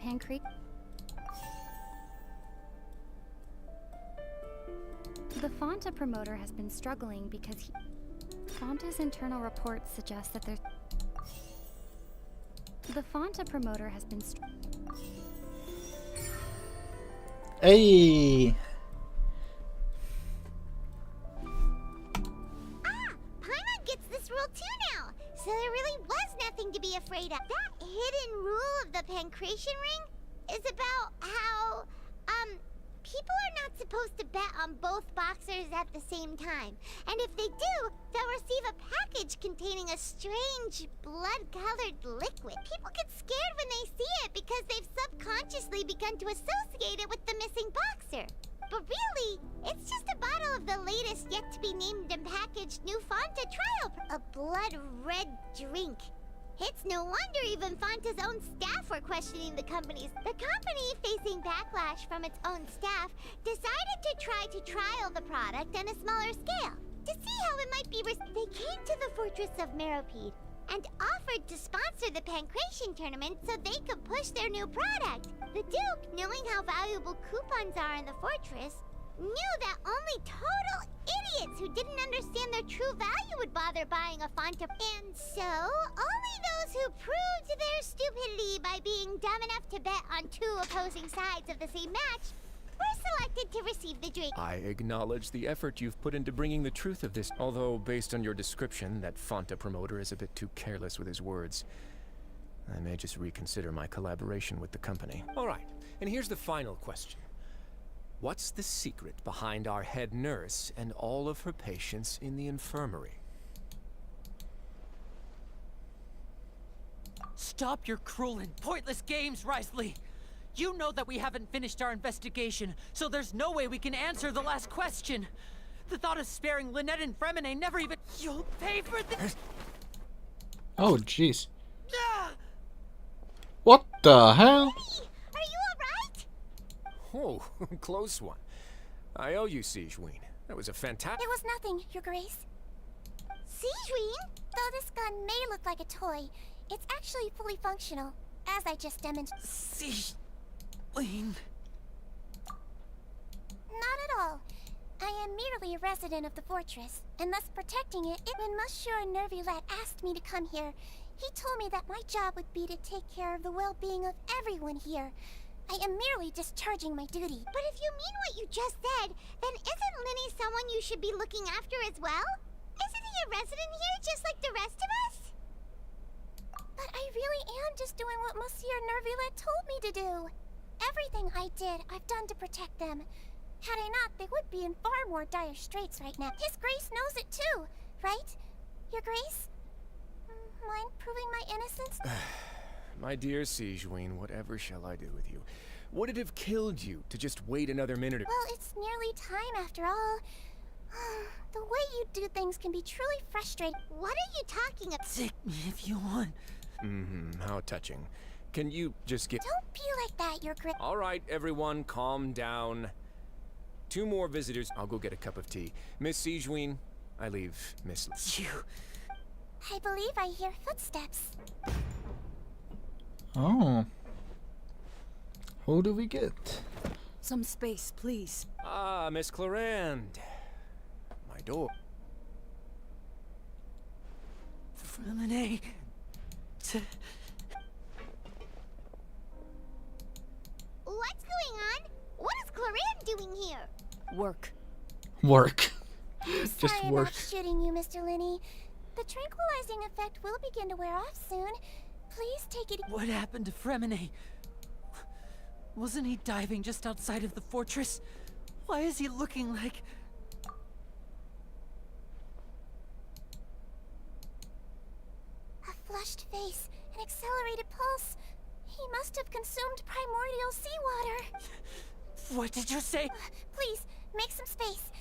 Fonta promoter has been struggling because Fonta's internal reports suggest that there's... The Fonta promoter has been Hey! Paimon gets this rule too now, so there really was nothing to be afraid of. That hidden rule of the Pancration ring is about how, people are not supposed to bet on both boxers at the same time. And if they do, they'll receive a package containing a strange, blood-colored liquid. People get scared when they see it because they've subconsciously begun to associate it with the missing boxer. But really, it's just a bottle of the latest yet-to-be-named and packaged new Fanta trial. A blood-red drink. It's no wonder even Fanta's own staff were questioning the company's. The company, facing backlash from its own staff, decided to try to trial the product on a smaller scale. To see how it might be they came to the fortress of Meropede and offered to sponsor the Pancration tournament so they could push their new product. The Duke, knowing how valuable coupons are in the fortress, knew that only total idiots who didn't understand their true value would bother buying a Fanta. And so, only those who proved their stupidity by being dumb enough to bet on two opposing sides of the same match were selected to receive the drink. I acknowledge the effort you've put into bringing the truth of this, although based on your description, that Fanta promoter is a bit too careless with his words. I may just reconsider my collaboration with the company. All right, and here's the final question. What's the secret behind our head nurse and all of her patients in the infirmary? Stop your cruel and pointless games, Risley! You know that we haven't finished our investigation, so there's no way we can answer the last question. The thought of sparing Lynette and Fremine never even— You'll pay for this— Oh, jeez. What the hell? Are you alright? Oh, close one. I owe you, Sigeween. That was a fantastic— It was nothing, Your Grace. Sigeween? Though this gun may look like a toy, it's actually fully functional, as I just demonstrated. Sigeween. Not at all. I am merely a resident of the fortress, and thus protecting it. When Monsieur Nervulette asked me to come here, he told me that my job would be to take care of the well-being of everyone here. I am merely discharging my duty. But if you mean what you just said, then isn't Linny someone you should be looking after as well? Isn't he a resident here just like the rest of us? But I really am just doing what Monsieur Nervulette told me to do. Everything I did, I've done to protect them. Had I not, they would be in far more dire straits right now. His Grace knows it too, right? Your Grace? Mind proving my innocence? My dear Sigeween, whatever shall I do with you? Would it have killed you to just wait another minute or— Well, it's nearly time after all. The way you do things can be truly frustrating. What are you talking about? Take me if you want. How touching. Can you just get— Don't be like that, Your Grace. All right, everyone, calm down. 2 more visitors. I'll go get a cup of tea. Miss Sigeween, I leave Miss— You... I believe I hear footsteps. Oh. Who do we get? Some space, please. Ah, Miss Clarande. My door. Fremine... What's going on? What is Clarande doing here? Work. Work. Sorry Just work. about shooting you, Mr. Linney. The tranquilizing effect will begin to wear off soon. Please take it— What happened to Fremine? Wasn't he diving just outside of the fortress? Why is he looking like... A flushed face, an accelerated pulse. He must have consumed primordial seawater. What did you say? Please, make some space.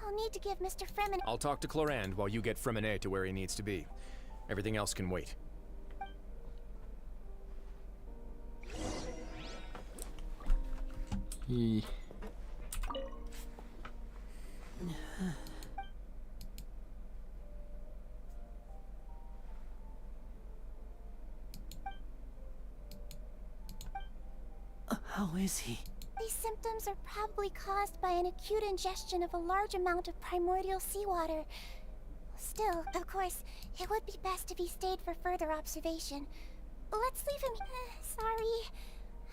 I'll need to give Mr. Fremen— I'll talk to Clarande while you get Fremine to where he needs to be. Everything else can wait. How is he? These symptoms are probably caused by an acute ingestion of a large amount of primordial seawater. Still, of course, it would be best if he stayed for further observation. Let's leave him— sorry.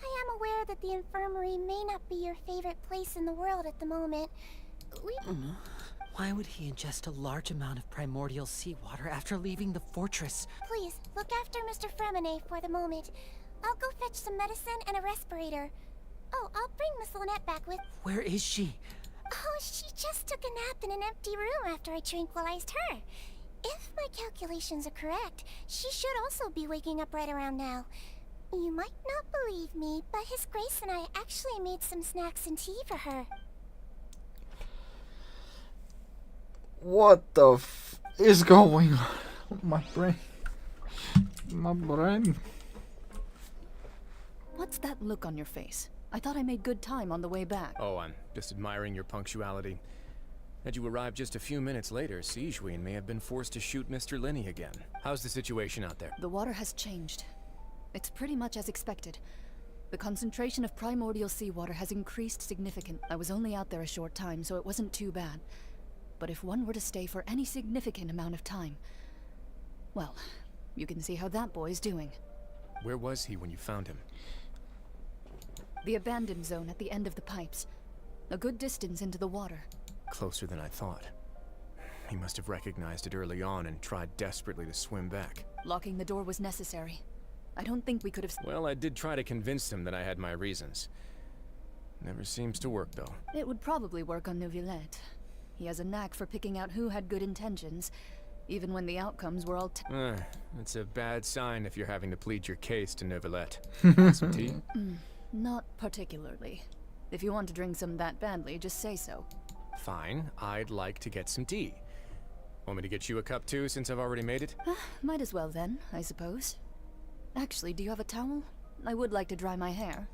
I am aware that the infirmary may not be your favorite place in the world at the moment. Why would he ingest a large amount of primordial seawater after leaving the fortress? Please, look after Mr. Fremine for the moment. I'll go fetch some medicine and a respirator. Oh, I'll bring Miss Lynette back with— Where is she? Oh, she just took a nap in an empty room after I tranquilized her. If my calculations are correct, she should also be waking up right around now. You might not believe me, but His Grace and I actually made some snacks and tea for her. What the f is going on? My brain. My brain. What's that look on your face? I thought I made good time on the way back. Oh, I'm just admiring your punctuality. Had you arrived just a few minutes later, Siegeween may have been forced to shoot Mr. Lenny again. How's the situation out there? The water has changed. It's pretty much as expected. The concentration of primordial seawater has increased significantly. I was only out there a short time, so it wasn't too bad. But if one were to stay for any significant amount of time, well, you can see how that boy's doing. Where was he when you found him? The abandoned zone at the end of the pipes. A good distance into the water. Closer than I thought. He must have recognized it early on and tried desperately to swim back. Locking the door was necessary. I don't think we could have... Well, I did try to convince him that I had my reasons. Never seems to work, though. It would probably work on Neuvillette. He has a knack for picking out who had good intentions, even when the outcomes were all... It's a bad sign if you're having to plead your case to Neuvillette. Want some tea? Not particularly. If you want to drink some that badly, just say so. Fine, I'd like to get some tea. Want me to get you a cup too, since I've already made it? Might as well then, I suppose. Actually, do you have a towel? I would like to dry my hair.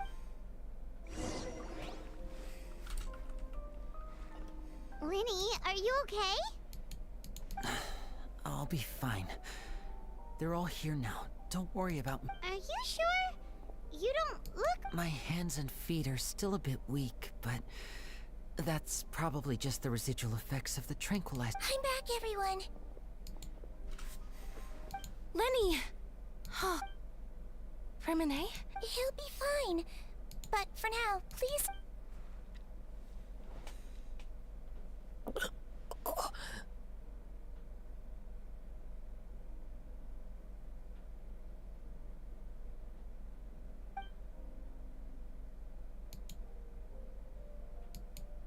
Lenny, are you okay? I'll be fine. They're all here now. Don't worry about me. Are you sure? You don't look... My hands and feet are still a bit weak, but that's probably just the residual effects of the tranquilizer. I'm back, everyone. Lenny! Huh. Fremine? He'll be fine. But for now, please...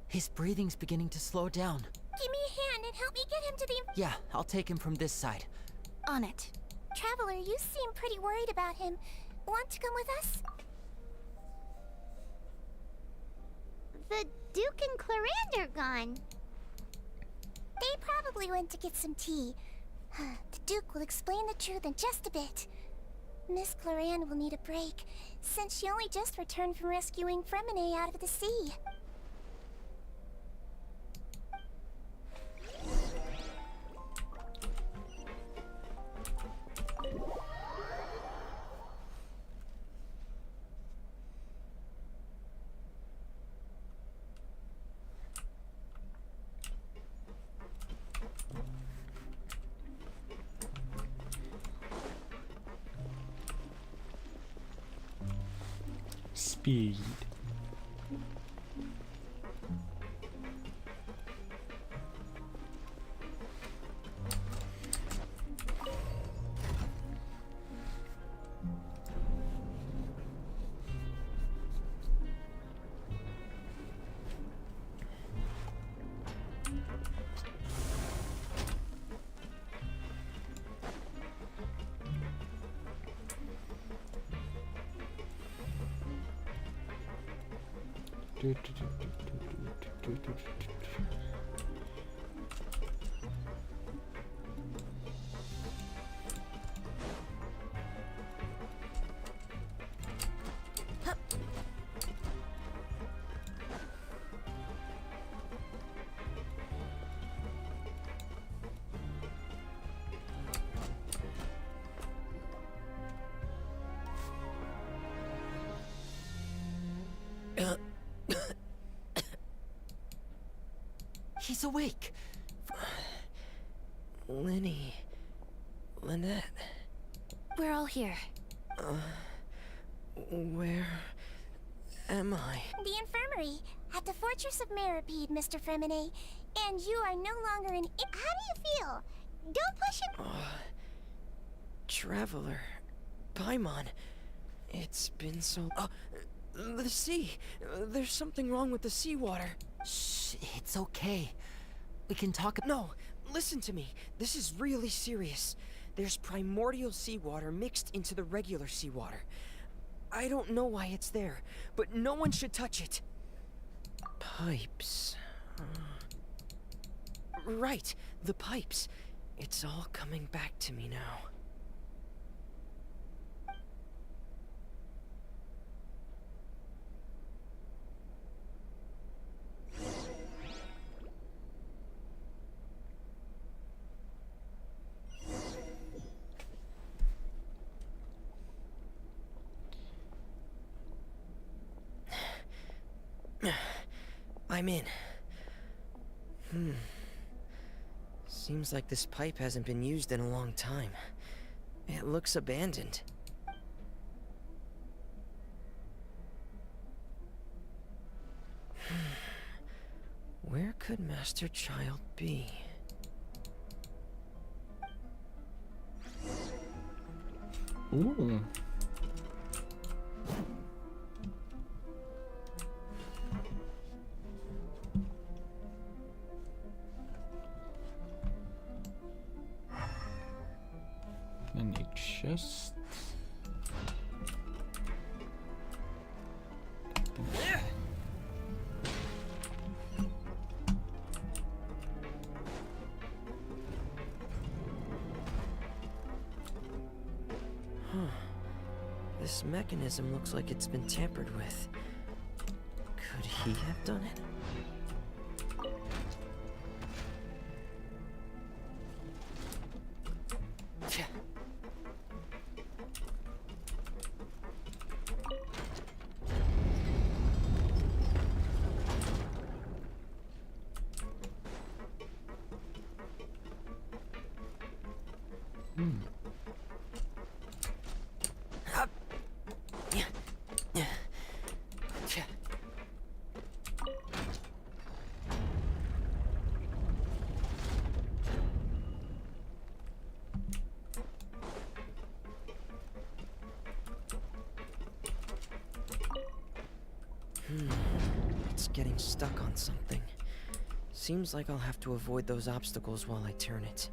His breathing's beginning to slow down. Give me a hand and help me get him to the... Yeah, I'll take him from this side. On it. Traveler, you seem pretty worried about him. Want to come with us? The Duke and Clarande are gone. They probably went to get some tea. The Duke will explain the truth in just a bit. Miss Clarande will need a break, since she only just returned from rescuing Fremine out of the sea. Speed. He's awake. Lenny. Lynette. We're all here. Where am I? The infirmary at the Fortress of Meripede, Mr. Fremine. And you are no longer an... How do you feel? Don't push it... Traveler. Paimon. It's been so... the sea. There's something wrong with the seawater. Shh, it's okay. We can talk... No, Listen to me. This is really serious. There's primordial seawater mixed into the regular seawater. I don't know why it's there, but no one should touch it. Pipes. Right, the pipes. It's all coming back to me now. I'm in. Seems like this pipe hasn't been used in a long time. It looks abandoned. Where could Master Child be? Ooh. Then you just... This mechanism looks like it's been tampered with. Could he have done it? It's getting stuck on something. Seems like I'll have to avoid those obstacles while I turn it.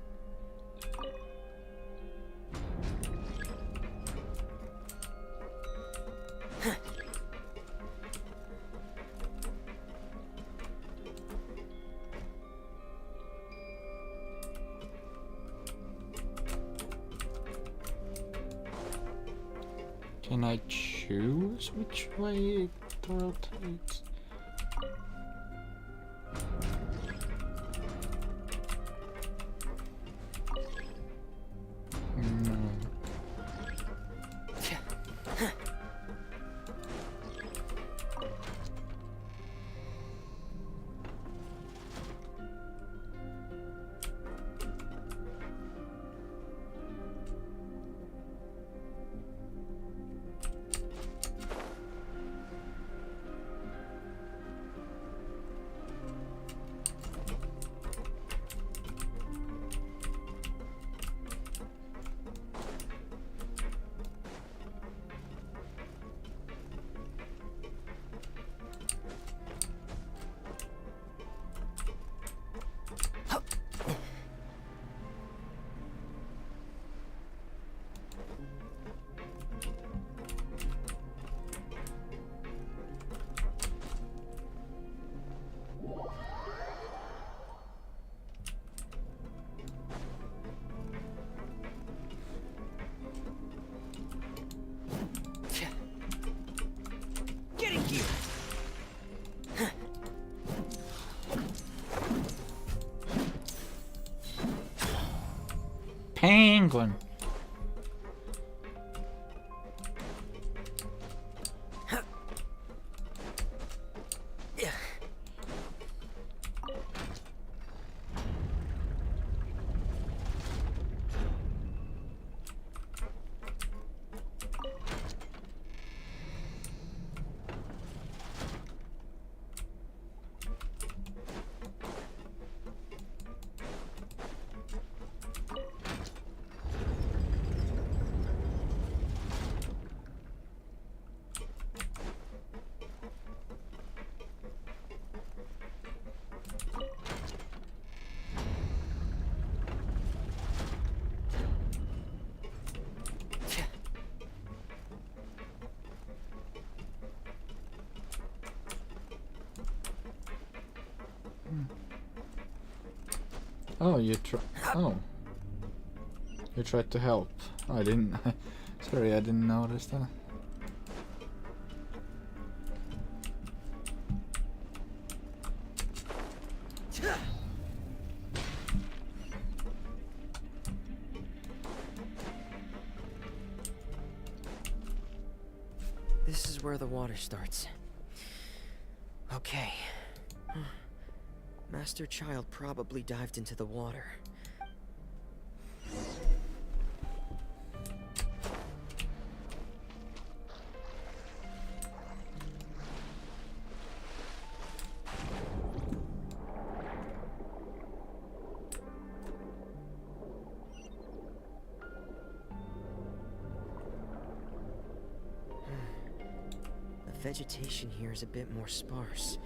Can I choose which way it rotates? No. Penguin. Oh, Oh. You tried to help. I didn't... Sorry, I didn't notice that. This is where the water starts. Okay. Master Child probably dived into the water. The vegetation here is a bit more sparse.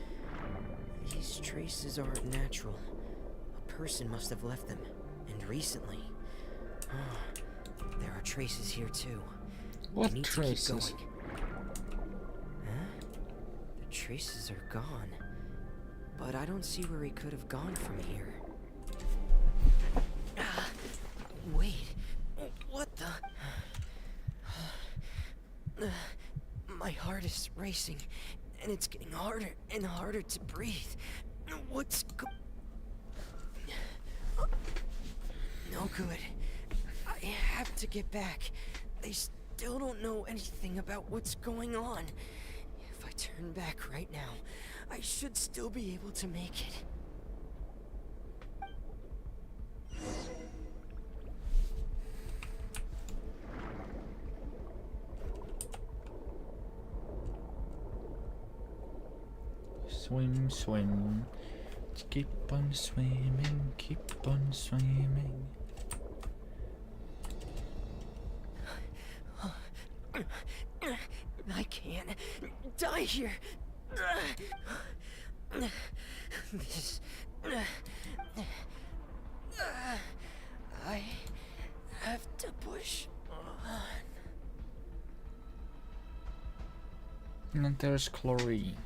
These traces aren't natural. A person must have left them, and recently. There are traces here too. What We need traces? to keep going. Huh? The traces are gone. But I don't see where he could have gone from here. Wait. What the? My heart is racing, and it's getting harder and harder to breathe. What's no good. I have to get back. They still don't know anything about what's going on. If I turn back right now, I should still be able to make it. Swim, swim. Keep on swimming, keep on swimming. I can't die here. This. I have to push on. And there's chlorine.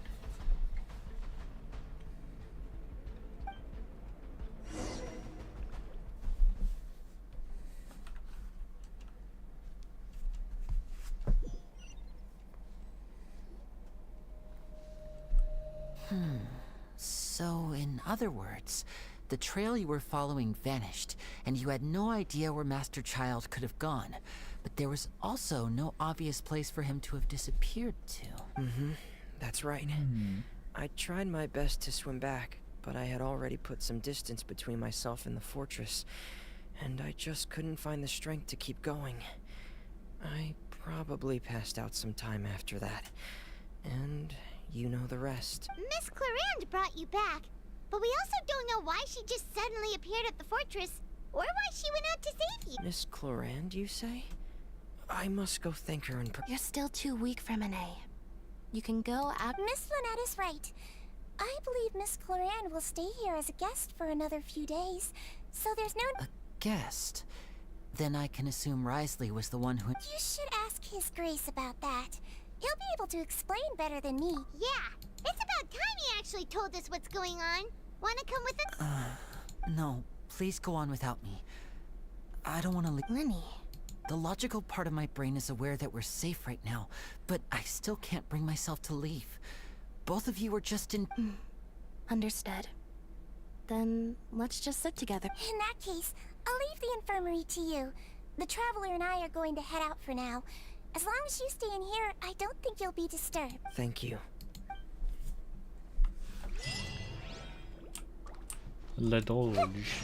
So, in other words, the trail you were following vanished, and you had no idea where Master Child could have gone. But there was also no obvious place for him to have disappeared to. That's right. I tried my best to swim back, but I had already put some distance between myself and the fortress, and I just couldn't find the strength to keep going. I probably passed out some time after that, and you know the rest. Miss Clarande brought you back, but we also don't know why she just suddenly appeared at the fortress, or why she went out to save you. Miss Clarande, you say? I must go thank her in You're still too weak for Monet. You can go out. Miss Lynette is right. I believe Miss Clarande will stay here as a guest for another few days, so there's no... A guest? Then I can assume Risley was the one who... You should ask His Grace about that. He'll be able to explain better than me. Yeah, it's about time he actually told us what's going on. Wanna come with us? No, please go on without me. I don't want to leave. Lenny. The logical part of my brain is aware that we're safe right now, but I still can't bring myself to leave. Both of you are just in... Understood. Then let's just sit together. In that case, I'll leave the infirmary to you. The Traveler and I are going to head out for now. As long as you stay in here, I don't think you'll be disturbed. Thank you. Le Doge.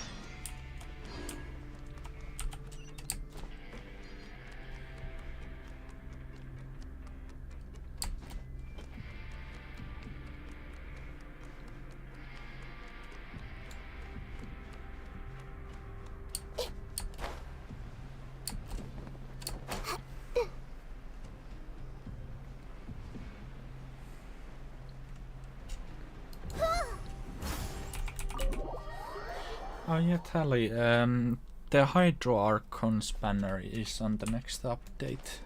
Oh yeah, Tally, the Hydro Archon spanner is on the next update.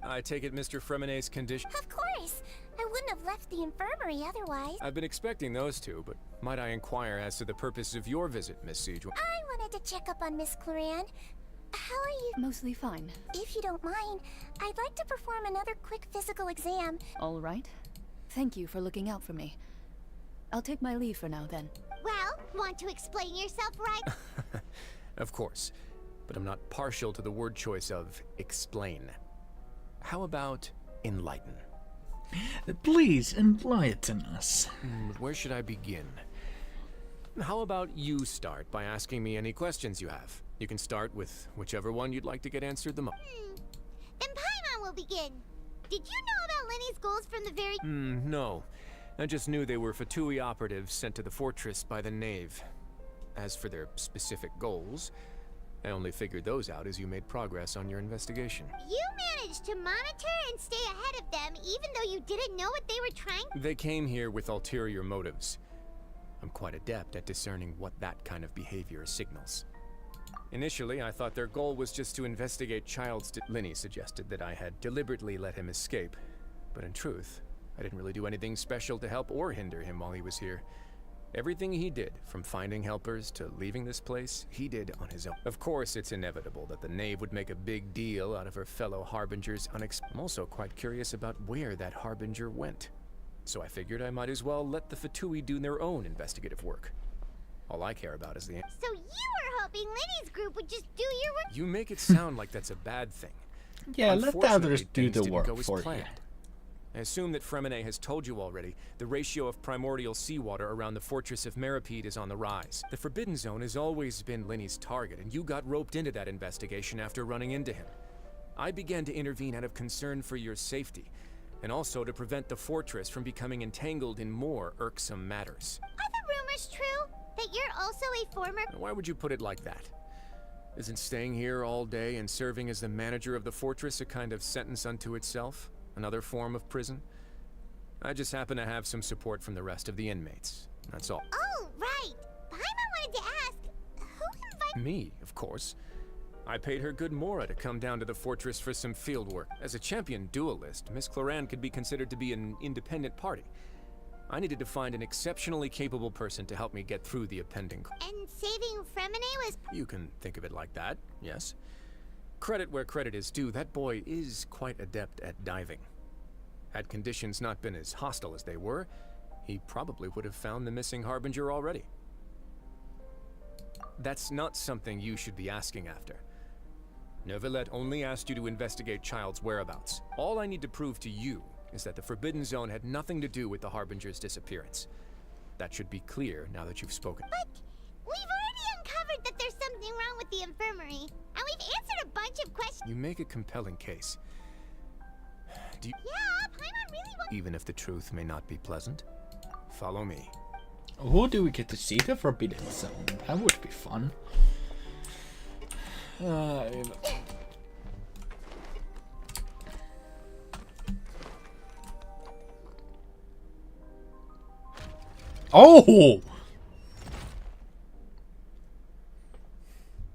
I take it Mr. Fremonet's condition... Of course! I wouldn't have left the infirmary otherwise. I've been expecting those two, but might I inquire as to the purpose of your visit, Miss Siegel? I wanted to check up on Miss Cloran. How are you? Mostly fine. If you don't mind, I'd like to perform another quick physical exam. All right. Thank you for looking out for me. I'll take my leave for now, then. Well, want to explain yourself, right? Of course, but I'm not partial to the word choice of explain. How about enlighten? Please enlighten us. Where should I begin? How about you start by asking me any questions you have? You can start with whichever one you'd like to get answered the most. Then Paimon will begin. Did you know about Lenny's goals from the very... No. I just knew they were Fatui operatives sent to the fortress by the Knave. As for their specific goals, I only figured those out as you made progress on your investigation. You managed to monitor and stay ahead of them even though you didn't know what they were trying... They came here with ulterior motives. I'm quite adept at discerning what that kind of behavior signals. Initially, I thought their goal was just to investigate Child's... Lenny suggested that I had deliberately let him escape. But in truth, I didn't really do anything special to help or hinder him while he was here. Everything he did, from finding helpers to leaving this place, he did on his own. Of course, it's inevitable that the Knave would make a big deal out of her fellow Harbinger's I'm also quite curious about where that Harbinger went. So I figured I might as well let the Fatui do their own investigative work. All I care about is the... So you were hoping Lenny's group would just do your work? You make it sound like that's a bad thing. Yeah, let the others do the work go as for planned. you. I assume that Fremonet has told you already, the ratio of primordial seawater around the fortress of Meripede is on the rise. The Forbidden Zone has always been Lenny's target, and you got roped into that investigation after running into him. I began to intervene out of concern for your safety, and also to prevent the fortress from becoming entangled in more irksome matters. Are the rumors true? That you're also a former... Why would you put it like that? Isn't staying here all day and serving as the manager of the fortress a kind of sentence unto itself? Another form of prison? I just happen to have some support from the rest of the inmates. That's all. Oh, right. Paimon wanted to ask, who invited... Me, of course. I paid her good mora to come down to the fortress for some field work. As a champion duelist, Miss Cloran could be considered to be an independent party. I needed to find an exceptionally capable person to help me get through the impending... And saving Fremonet was... You can think of it like that, yes. Credit where credit is due, that boy is quite adept at diving. Had conditions not been as hostile as they were, he probably would have found the missing Harbinger already. That's not something you should be asking after. Neuvillette only asked you to investigate Child's whereabouts. All I need to prove to you is that the Forbidden Zone had nothing to do with the Harbinger's disappearance. That should be clear now that you've spoken. But we've already uncovered that there's something wrong with the infirmary, and we've answered a bunch of questions. You make a compelling case. Do you... Yeah, Paimon really wants... Even if the truth may not be pleasant, follow me. Who do we get to see the Forbidden Zone? That would be fun. Oh!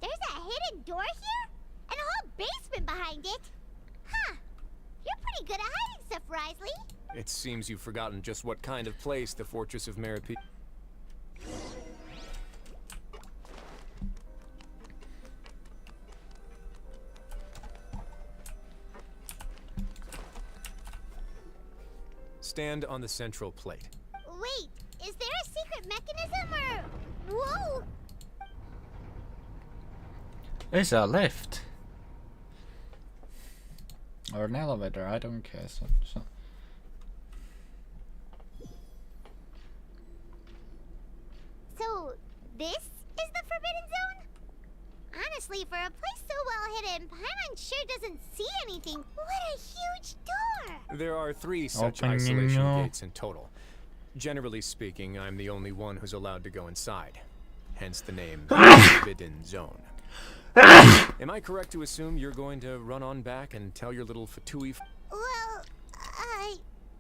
There's a hidden door here? And a whole basement behind it? Huh. You're pretty good at hiding stuff, Risley. It seems you've forgotten just what kind of place the Fortress of Meripede... Stand on the central plate. Wait, is there a secret mechanism or... Whoa! There's a lift. Or an elevator, I don't care. So, this is the Forbidden Zone? Honestly, for a place so well hidden, Paimon sure doesn't see anything. What a huge door! There are 3 such Opening isolation up. gates in total. Generally speaking, I'm the only one who's allowed to go inside. Hence the name Forbidden Zone. Am I correct to assume you're going to run on back and tell your little Fatui... Well,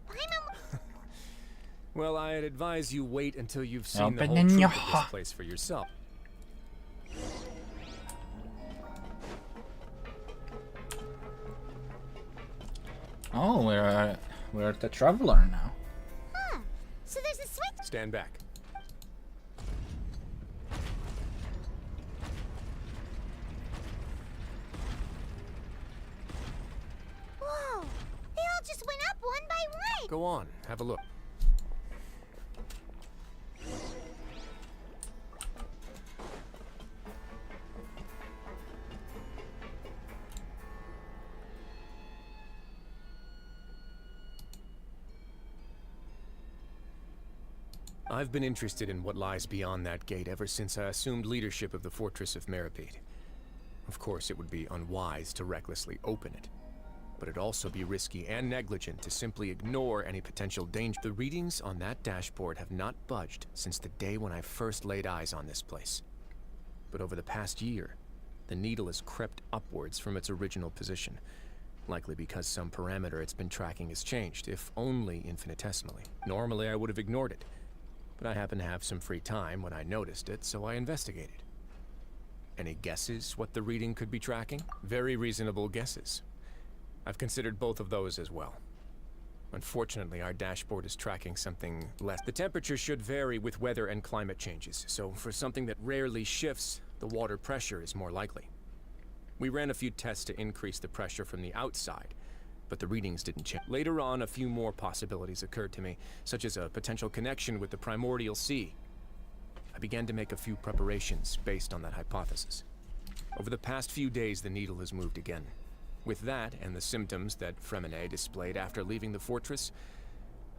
Paimon... Well, I'd advise you wait until you've seen the whole Opening truth up. of this place for yourself. Oh, we're the traveler now. Huh. So there's a switch. Stand back. Whoa. They all just went up one by one. Go on, have a look. I've been interested in what lies beyond that gate ever since I assumed leadership of the Fortress of Meripede. Of course, it would be unwise to recklessly open it, but it'd also be risky and negligent to simply ignore any potential danger. The readings on that dashboard have not budged since the day when I first laid eyes on this place. But over the past year, the needle has crept upwards from its original position, likely because some parameter it's been tracking has changed, if only infinitesimally. Normally, I would have ignored it, but I happened to have some free time when I noticed it, so I investigated. Any guesses what the reading could be tracking? Very reasonable guesses. I've considered both of those as well. Unfortunately, our dashboard is tracking something less. The temperature should vary with weather and climate changes, so for something that rarely shifts, the water pressure is more likely. We ran a few tests to increase the pressure from the outside, but the readings didn't change. Later on, a few more possibilities occurred to me, such as a potential connection with the primordial sea. I began to make a few preparations based on that hypothesis. Over the past few days, the needle has moved again. With that, and the symptoms that Fremine displayed after leaving the fortress,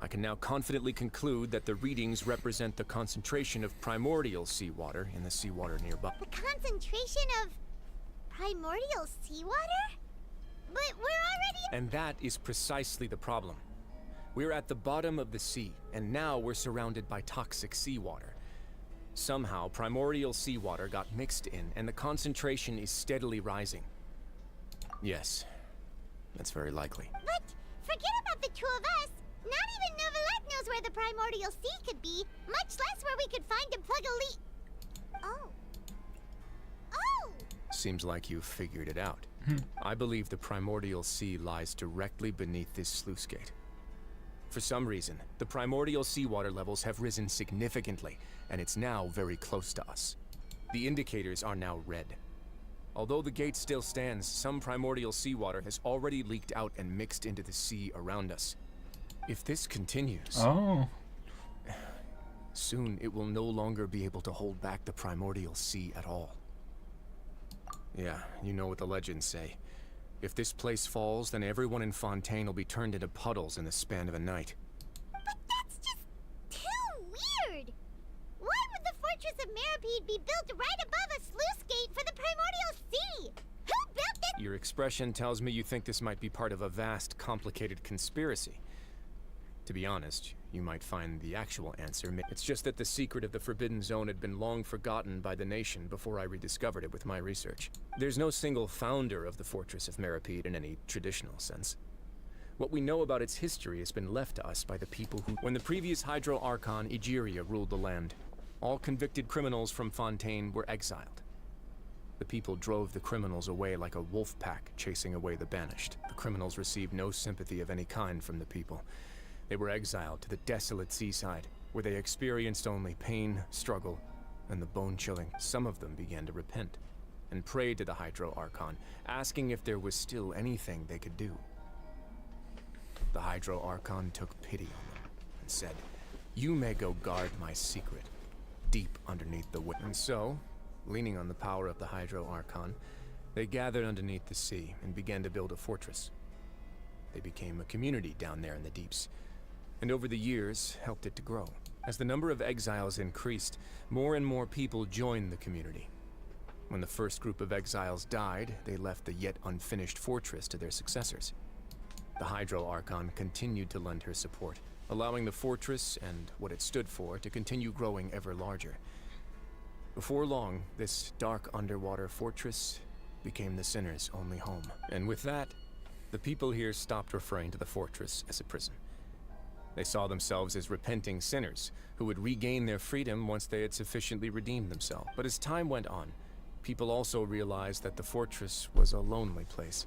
I can now confidently conclude that the readings represent the concentration of primordial seawater in the seawater nearby. The concentration of primordial seawater? But we're already... And that is precisely the problem. We're at the bottom of the sea, and now we're surrounded by toxic seawater. Somehow, primordial seawater got mixed in, and the concentration is steadily rising. Yes, that's very likely. But forget about the two of us. Not even Neuvillette knows where the primordial sea could be, much less where we could find and plug a leak. Oh. Oh! Seems like you've figured it out. I believe the primordial sea lies directly beneath this sluice gate. For some reason, the primordial seawater levels have risen significantly, and it's now very close to us. The indicators are now red. Although the gate still stands, some primordial seawater has already leaked out and mixed into the sea around us. If this continues... Oh. Soon it will no longer be able to hold back the primordial sea at all. Yeah, you know what the legends say. If this place falls, then everyone in Fontaine will be turned into puddles in the span of a night. But that's just too weird! Why would the Fortress of Meripede be built right above a sluice gate for the primordial sea? Who built it? Your expression tells me you think this might be part of a vast, complicated conspiracy. To be honest, you might find the actual answer. It's just that the secret of the Forbidden Zone had been long forgotten by the nation before I rediscovered it with my research. There's no single founder of the Fortress of Meripede in any traditional sense. What we know about its history has been left to us by the people who... When the previous Hydro Archon, Egeria, ruled the land, all convicted criminals from Fontaine were exiled. The people drove the criminals away like a wolf pack chasing away the banished. The criminals received no sympathy of any kind from the people. They were exiled to the desolate seaside, where they experienced only pain, struggle, and the bone-chilling. Some of them began to repent, and prayed to the Hydro Archon, asking if there was still anything they could do. The Hydro Archon took pity on them, and said, "You may go guard my secret, deep underneath the wind." And so, leaning on the power of the Hydro Archon, they gathered underneath the sea, and began to build a fortress. They became a community down there in the deeps, and over the years, helped it to grow. As the number of exiles increased, more and more people joined the community. When the first group of exiles died, they left the yet unfinished fortress to their successors. The Hydro Archon continued to lend her support, allowing the fortress and what it stood for to continue growing ever larger. Before long, this dark underwater fortress became the sinner's only home. And with that, the people here stopped referring to the fortress as a prison. They saw themselves as repenting sinners who would regain their freedom once they had sufficiently redeemed themselves. But as time went on, people also realized that the fortress was a lonely place.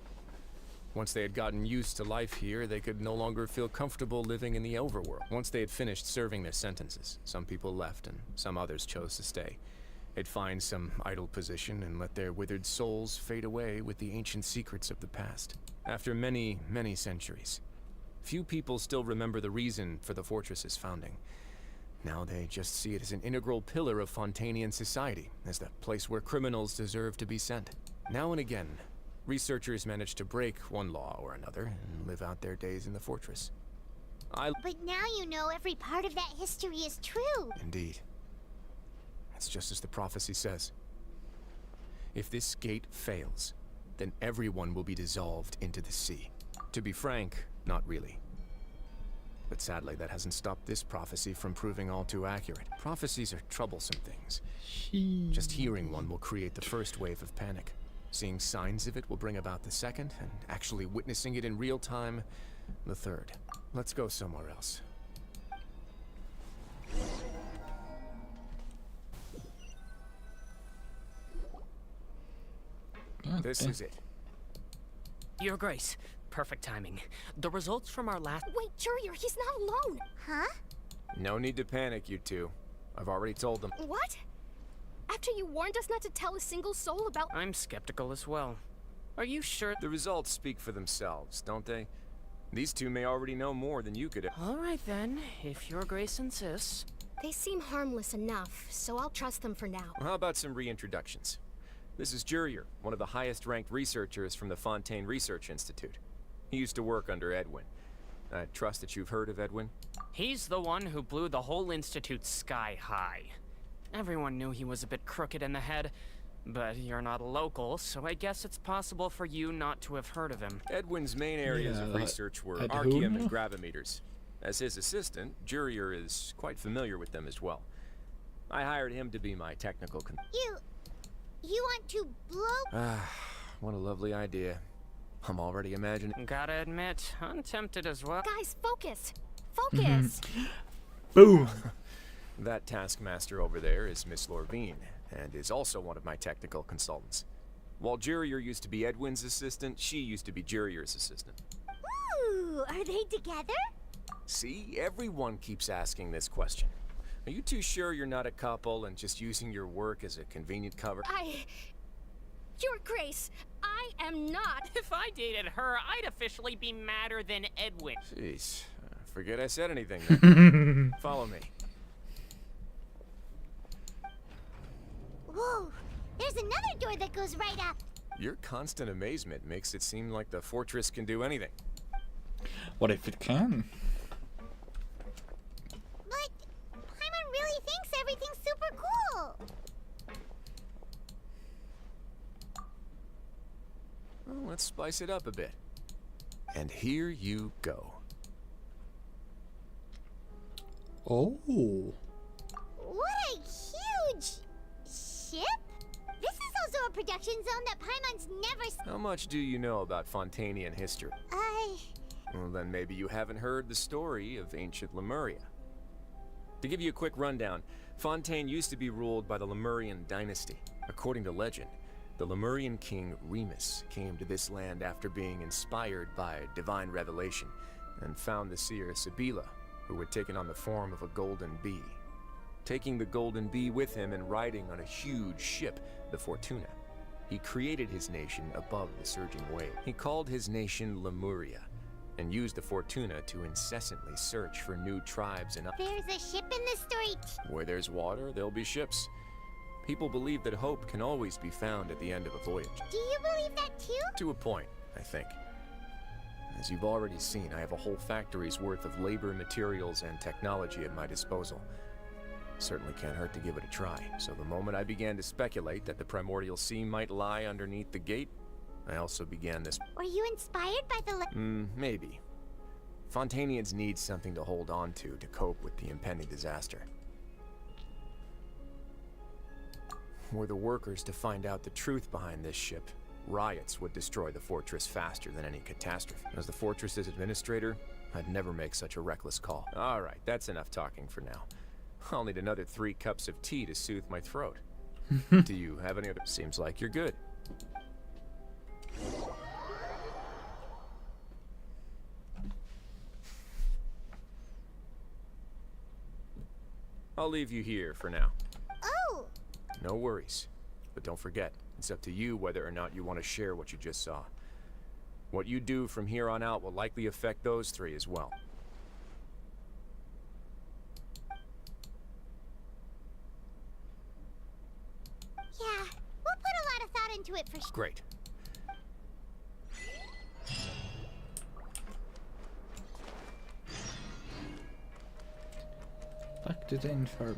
Once they had gotten used to life here, they could no longer feel comfortable living in the overworld. Once they had finished serving their sentences, some people left and some others chose to stay. They'd find some idle position and let their withered souls fade away with the ancient secrets of the past. After many, many centuries, few people still remember the reason for the fortress's founding. Now they just see it as an integral pillar of Fontainian society, as the place where criminals deserve to be sent. Now and again, researchers manage to break one law or another and live out their days in the fortress. But now you know every part of that history is true. Indeed. It's just as the prophecy says. If this gate fails, then everyone will be dissolved into the sea. To be frank, not really. But sadly, that hasn't stopped this prophecy from proving all too accurate. Prophecies are troublesome things. Just hearing one will create the first wave of panic. Seeing signs of it will bring about the second, and actually witnessing it in real time, the third. Let's go somewhere else. This is it. Your Grace, perfect timing. The results from our last— Wait, Jurier, he's not alone! Huh? No need to panic, you two. I've already told them. What? After you warned us not to tell a single soul about— I'm skeptical as well. Are you sure— The results speak for themselves, don't they? These two may already know more than you could. All right then, if Your Grace insists. They seem harmless enough, so I'll trust them for now. How about some reintroductions? This is Jurier, one of the highest-ranked researchers from the Fontaine Research Institute. He used to work under Edwin. I trust that you've heard of Edwin? He's the one who blew the whole institute sky high. Everyone knew he was a bit crooked in the head, but you're not a local, so I guess it's possible for you not to have heard of him. Edwin's main areas of research were archaeum and gravimeters. As his assistant, Jurier is quite familiar with them as well. I hired him to be my technical You want to blow— what a lovely idea. I'm already imagining— Gotta admit, I'm tempted as well. Guys, focus! Focus! Boom! That taskmaster over there is Miss Lorvine, and is also one of my technical consultants. While Jurier used to be Edwin's assistant, she used to be Jurier's assistant. Ooh, are they together? See, everyone keeps asking this question. Are you too sure you're not a couple and just using your work as a convenient cover? Your Grace, I am not. If I dated her, I'd officially be madder than Edwin. Jeez, forget I said anything then. Follow me. Whoa, there's another door that goes right up. Your constant amazement makes it seem like the fortress can do anything. What if it can? But Paimon really thinks everything's super cool. Well, let's spice it up a bit. And here you go. Oh. What a huge ship! This is also a production zone that Paimon's never How much do you know about Fontainian history? Well, then maybe you haven't heard the story of ancient Lemuria. To give you a quick rundown, Fontaine used to be ruled by the Lemurian dynasty. According to legend, the Lemurian king Remus came to this land after being inspired by divine revelation and found the seer Sibila, who had taken on the form of a golden bee. Taking the golden bee with him and riding on a huge ship, the Fortuna, he created his nation above the surging wave. He called his nation Lemuria, and used the Fortuna to incessantly search for new tribes and— There's a ship in the story Where there's water, there'll be ships. People believe that hope can always be found at the end of a voyage. Do you believe that too? To a point, I think. As you've already seen, I have a whole factory's worth of labor, materials, and technology at my disposal. Certainly can't hurt to give it a try. So the moment I began to speculate that the primordial sea might lie underneath the gate, I also began this— Were you inspired by the maybe. Fontainians need something to hold on to cope with the impending disaster. Were the workers to find out the truth behind this ship, riots would destroy the fortress faster than any catastrophe. As the fortress's administrator, I'd never make such a reckless call. All right, that's enough talking for now. I'll need another 3 cups of tea to soothe my throat. Do you have any other— Seems like you're good. I'll leave you here for now. Oh! No worries. But don't forget, it's up to you whether or not you want to share what you just saw. What you do from here on out will likely affect those three as well. Yeah, we'll put a lot of thought into it for sure. Great. Back to the infirmary.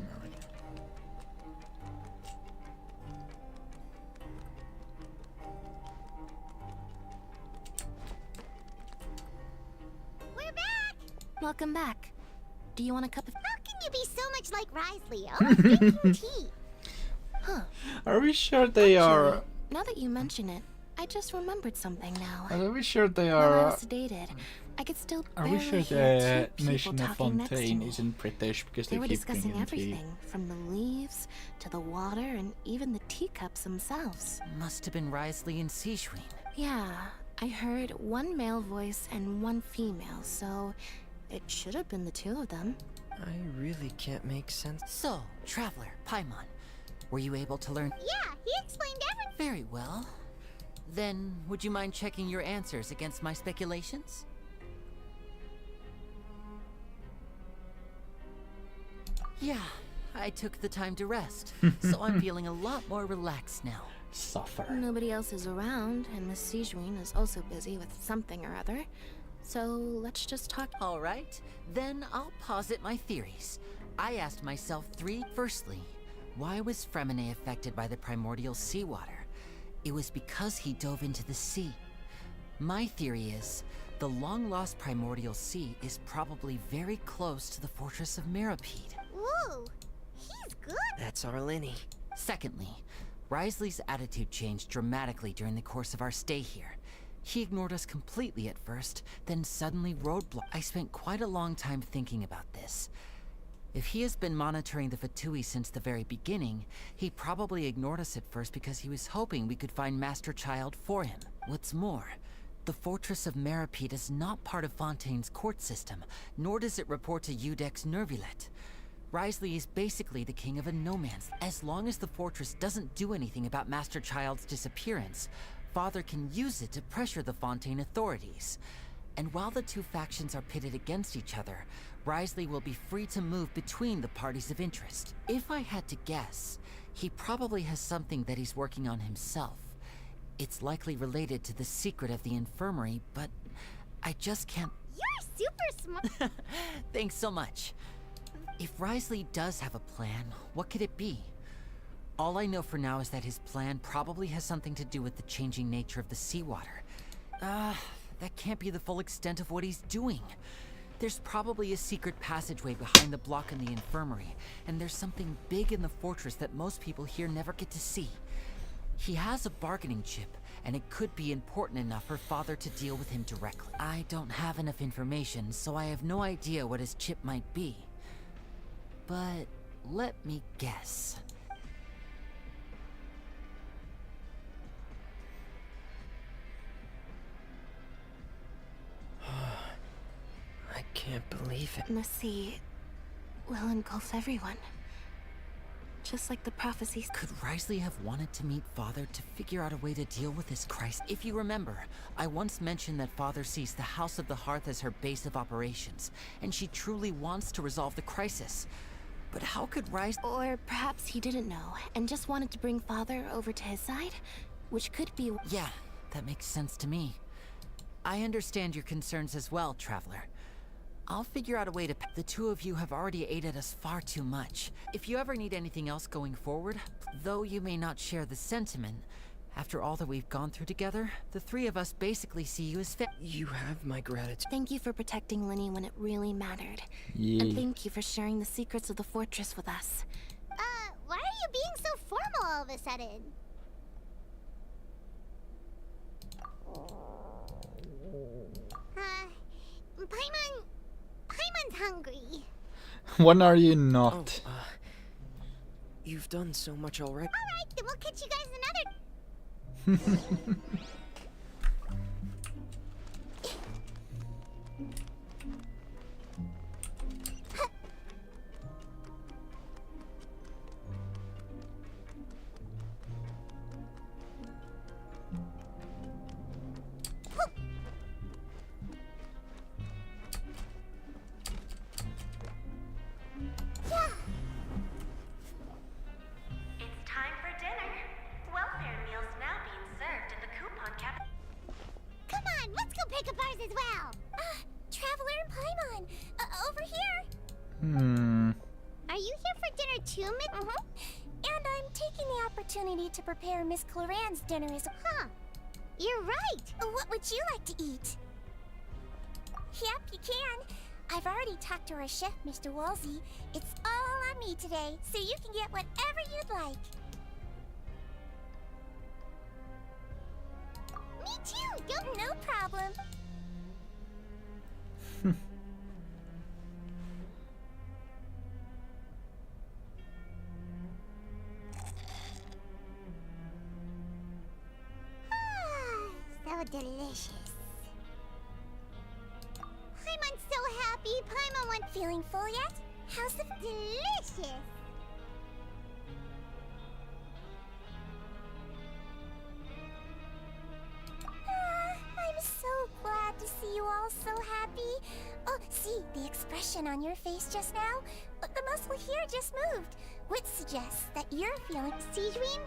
We're back! Welcome back. Do you want a cup of... How can you be so much like Risley? Always drinking tea. Huh. Are we sure they are... Now that you mention it, I just remembered something now. Are we sure they While I are... was sedated, I could still Are we barely sure hear the two people nation of talking next to Fontaine me. isn't British because They they were keep discussing drinking everything, tea? from the leaves to the water and even the teacups themselves. Must have been Risley and Seishween. Yeah, I heard one male voice and one female, so it should have been the two of them. I really can't make sense. So, Traveler, Paimon, were you able to learn? Yeah, he explained everything. Very well. Then, would you mind checking your answers against my speculations? Yeah, I took the time to rest, so I'm feeling a lot more relaxed now. Suffer. Nobody else is around, and Miss Sejuin is also busy with something or other. So let's just talk. All right, then I'll posit my theories. I asked myself three. Firstly, why was Fremine affected by the primordial seawater? It was because he dove into the sea. My theory is, the long-lost primordial sea is probably very close to the fortress of Mirapede. Ooh, he's good. That's our Lenny. Secondly, Risley's attitude changed dramatically during the course of our stay here. He ignored us completely at first, then suddenly roadblocked. I spent quite a long time thinking about this. If he has been monitoring the Fatui since the very beginning, he probably ignored us at first because he was hoping we could find Master Child for him. What's more, the Fortress of Mirapede is not part of Fontaine's court system, nor does it report to Udex Nervulet. Risley is basically the king of a no-man's. As long as the fortress doesn't do anything about Master Child's disappearance, Father can use it to pressure the Fontaine authorities. And while the two factions are pitted against each other, Risley will be free to move between the parties of interest. If I had to guess, he probably has something that he's working on himself. It's likely related to the secret of the infirmary, but I just can't... You're super smart. Thanks so much. If Risley does have a plan, what could it be? All I know for now is that his plan probably has something to do with the changing nature of the seawater. That can't be the full extent of what he's doing. There's probably a secret passageway behind the block in the infirmary, and there's something big in the fortress that most people here never get to see. He has a bargaining chip, and it could be important enough for Father to deal with him directly. I don't have enough information, so I have no idea what his chip might be. But let me guess. I can't believe it. The sea will engulf everyone. Just like the prophecies. Could Risley have wanted to meet Father to figure out a way to deal with this crisis? If you remember, I once mentioned that Father sees the House of the Hearth as her base of operations, and she truly wants to resolve the crisis. But how could Risley... Or perhaps he didn't know, and just wanted to bring Father over to his side? Which could be... Yeah, that makes sense to me. I understand your concerns as well, Traveler. I'll figure out a way to... The two of you have already aided us far too much. If you ever need anything else going forward, though you may not share the sentiment, after all that we've gone through together, the three of us basically see you as You have my gratitude. Thank you for protecting Lenny when it really mattered. Yeah. And thank you for sharing the secrets of the fortress with us. Why are you being so formal all of a sudden? Paimon's hungry. When are you not? You've done so much already. Alright, then we'll catch you guys another... Are you here for dinner too, And I'm taking the opportunity to prepare Miss Cloran's dinner as well. Huh. You're right. What would you like to eat? Yep, you can. I've already talked to our chef, Mr. Wolsey. It's all on me today, so you can get whatever you'd like. Me too. No problem. So delicious. Paimon's so happy. Paimon went Feeling full yet? How's the delicious. I'm so glad to see you all so happy. Oh, see, the expression on your face just now? The muscle here just moved, which suggests that you're feeling... Siegeween,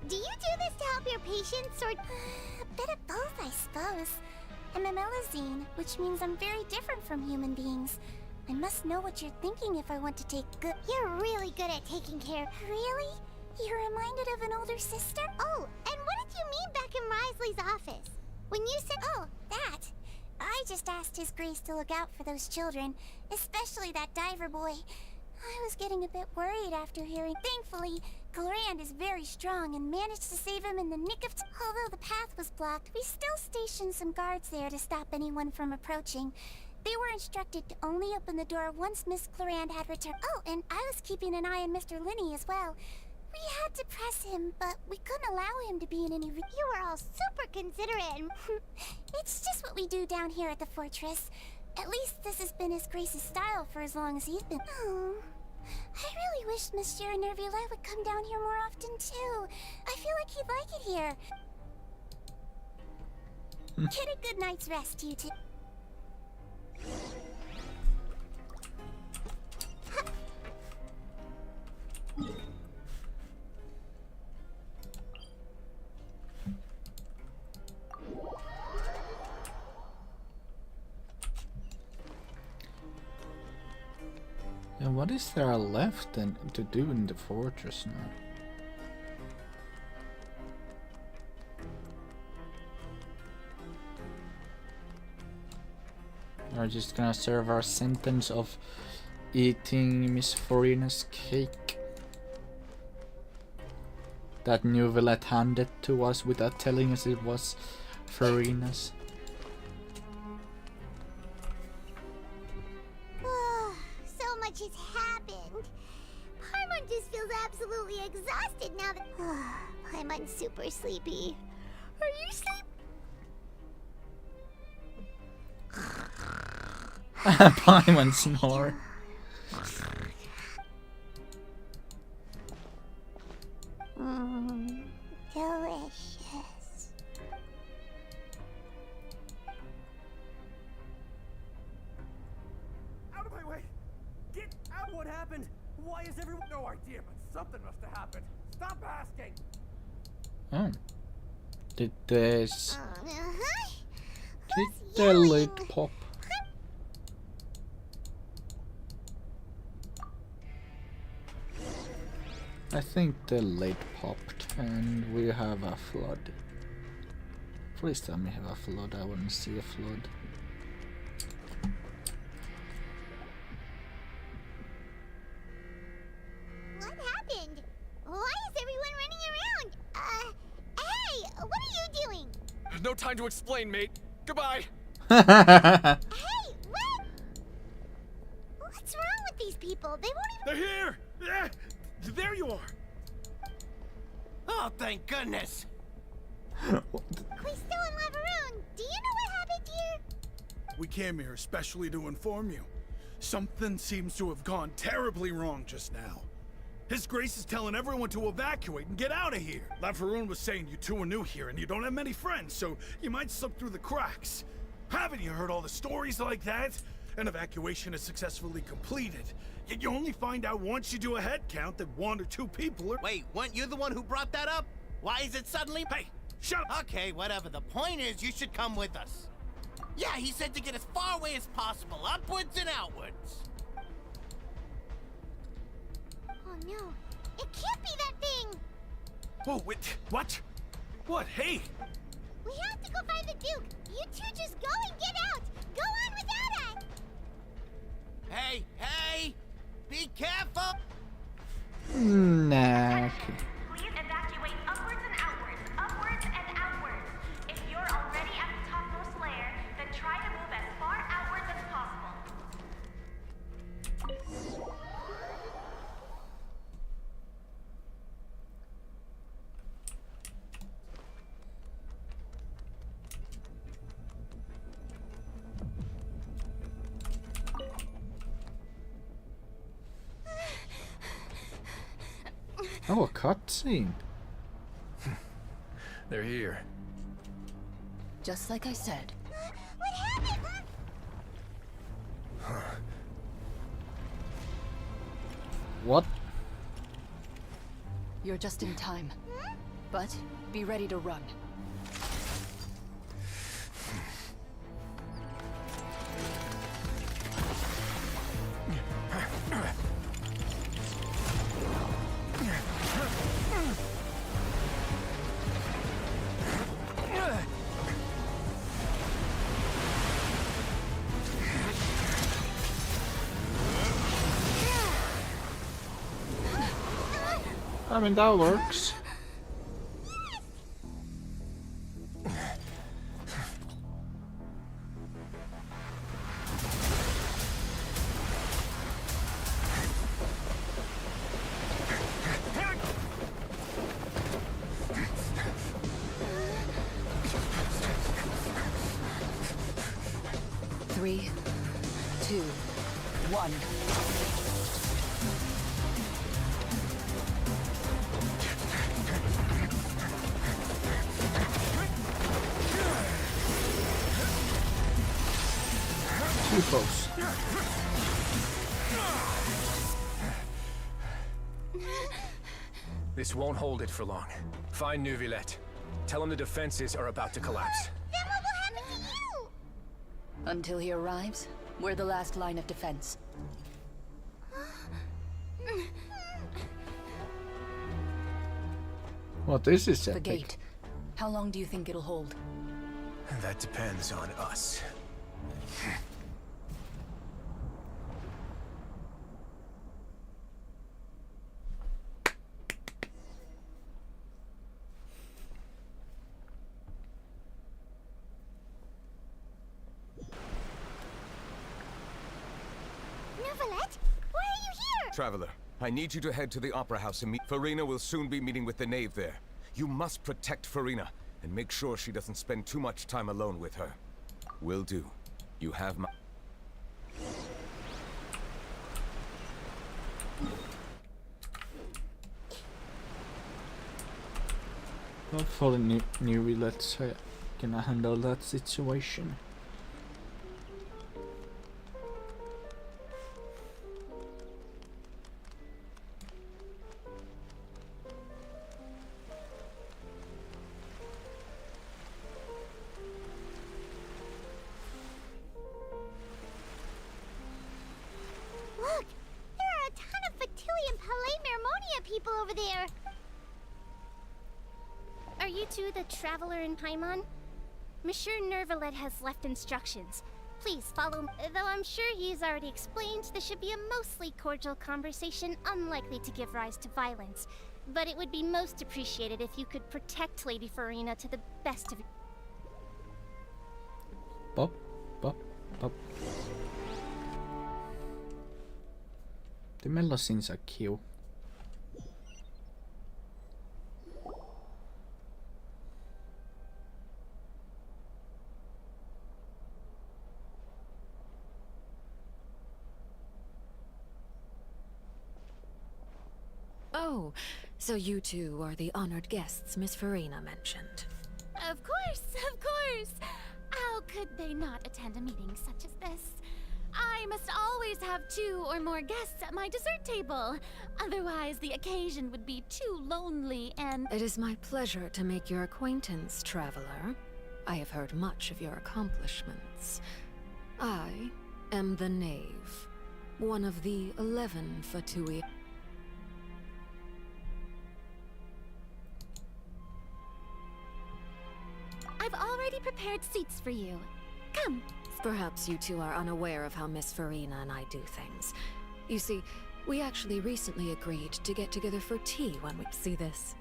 do you do this to help your patients, or... A bit of both, I suppose. I'm a Melusine, which means I'm very different from human beings. I must know what you're thinking if I want to take good... You're really good at taking care. Really? You're reminded of an older sister? Oh, and what did you mean back in Risley's office? When you said... Oh, that. I just asked His Grace to look out for those children, especially that diver boy. I was getting a bit worried after hearing. Thankfully, Cloran is very strong and managed to save him in the nick of time. Although the path was blocked, we still stationed some guards there to stop anyone from approaching. They were instructed to only open the door once Miss Cloran had returned. Oh, and I was keeping an eye on Mr. Linney as well. We had to press him, but we couldn't allow him to be in any... You were all super considerate. It's just what we do down here at the fortress. At least this has been His Grace's style for as long as he's been... Oh, I really wish Monsieur Nervula would come down here more often, too. I feel like he'd like it here. Get a good night's rest, you two. And what is there left then to do in the fortress now? We're just gonna serve our sentence of eating Miss Farina's cake that Neuvillette handed to us without telling us it was Farina's. So much has happened. Paimon just feels absolutely exhausted now that... Paimon's super sleepy. Are you sleepy? Paimon snore. Delicious. Out of my way! Get out! What happened? Why is everyone... No idea, but something must have happened. Stop asking! Oh. Did this... Uh-huh. Did the lid pop? I think the lid popped and we have a flood. Please tell me we have a flood. I want to see a flood. What happened? Why is everyone running around? Hey, what are you doing? There's no time to explain, mate. Goodbye. Hey, what? What's wrong with these people? They won't even... They're here! Yeah. There you are! Oh, thank goodness! Quisto and Lavaroon, do you know what happened here? We came here especially to inform you. Something seems to have gone terribly wrong just now. His Grace is telling everyone to evacuate and get out of here. Lavaroon was saying you two are new here and you don't have many friends, so you might slip through the cracks. Haven't you heard all the stories like that? An evacuation is successfully completed. Yet you only find out once you do a head count that 1 or 2 people are— Wait, weren't you the one who brought that up? Why is it suddenly— Hey, shut up! Okay, whatever. The point is, you should come with us. Yeah, he said to get as far away as possible, upwards and outwards. Oh no, it can't be that thing! Whoa, wait, what? What? Hey! We have to go find the Duke! You two just go and get out! Go on without us! Hey, hey! Be careful! Nah. Please evacuate upwards and outwards, upwards and outwards. If you're already at the topmost layer, then try to move as far outwards as possible. Oh, a cutscene. They're here. Just like I said. What happened? What? You're just in time. But be ready to run. I mean, that works. Three, two, one. Too close. This won't hold it for long. Find Neuvillette. Tell him the defenses are about to collapse. Then what will happen to you? Until he arrives, we're the last line of defense. Well, this is The epic. gate. How long do you think it'll hold? That depends on us. Neuvillette? Why are you here? Traveler, I need you to head to the Opera House and meet... Farina will soon be meeting with the Knave there. You must protect Farina, and make sure she doesn't spend too much time alone with her. Will do. You have my... Hopefully Neuvillette's gonna handle that situation. Look! There are a ton of Fatilian Palais Mermonia people over there! Are you two the traveler in Paimon? Monsieur Neuvillette has left instructions. Please follow me. Though I'm sure he's already explained, this should be a mostly cordial conversation, unlikely to give rise to violence. But it would be most appreciated if you could protect Lady Farina to the best of... Bop, bop, bop. The mellow scenes are cute. Oh, so you two are the honored guests Miss Farina mentioned. Of course, of course. How could they not attend a meeting such as this? I must always have 2 or more guests at my dessert table. Otherwise, the occasion would be too lonely and... It is my pleasure to make your acquaintance, traveler. I have heard much of your accomplishments. I am the Knave, one of the 11 Fatui. prepared seats for you. Come. Perhaps you two are unaware of how Miss Farina and I do things. You see, we actually recently agreed to get together for tea when we see this.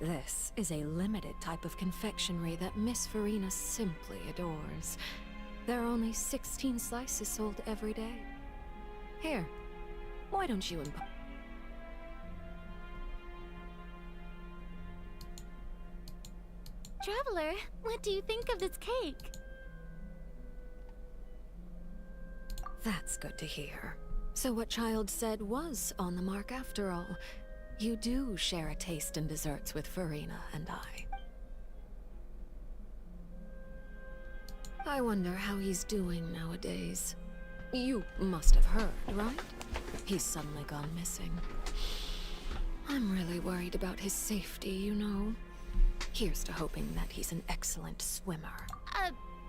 This is a limited type of confectionery that Miss Farina simply adores. There are only 16 slices sold every day. Here, why don't you Traveler, what do you think of this cake? That's good to hear. So what Child said was on the mark after all. You do share a taste in desserts with Farina and I wonder how he's doing nowadays. You must have heard, right? He's suddenly gone missing. I'm really worried about his safety, you know. Here's to hoping that he's an excellent swimmer.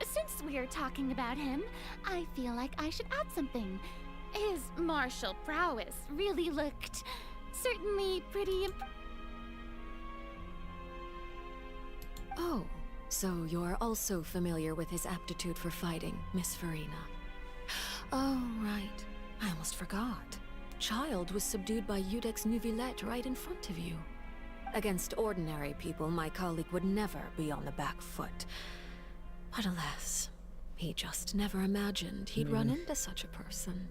Since we're talking about him, I feel like I should add something. His martial prowess really looked certainly pretty Oh, so you're also familiar with his aptitude for fighting, Miss Farina. Oh, right. I almost forgot. Child was subdued by Udex Neuvillette right in front of you. Against ordinary people, my colleague would never be on the back foot. But alas, he just never imagined he'd run into such a person.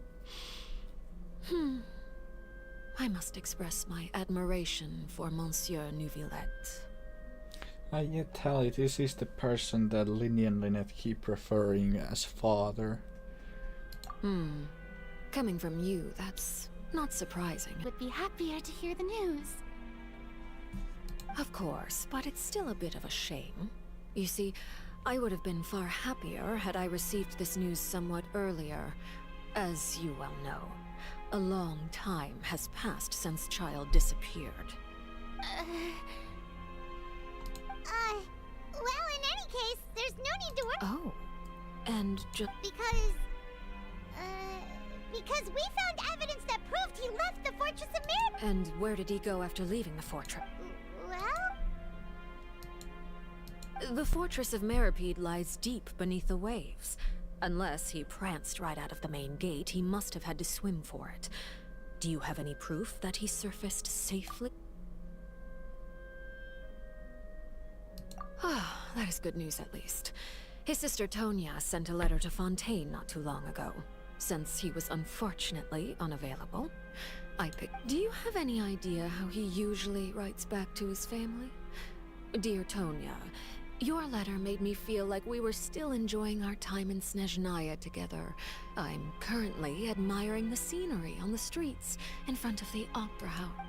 I must express my admiration for Monsieur Neuvillette. I can tell this is the person that Linny and Lynette keep referring as father. Coming from you, that's not surprising. would be happier to hear the news. Of course, but it's still a bit of a shame. You see, I would have been far happier had I received this news somewhat earlier. As you well know, a long time has passed since Child disappeared. Well, in any case, there's no need to worry. Oh, and Because we found evidence that proved he left the Fortress of Mirror. And where did he go after leaving the fortress? Well? The Fortress of Meripede lies deep beneath the waves. Unless he pranced right out of the main gate, he must have had to swim for it. Do you have any proof that he surfaced safely? Ah, that is good news at least. His sister Tonya sent a letter to Fontaine not too long ago. Since he was unfortunately unavailable, I picked... Do you have any idea how he usually writes back to his family? Dear Tonya, your letter made me feel like we were still enjoying our time in Snezhnaya together. I'm currently admiring the scenery on the streets in front of the Opera House.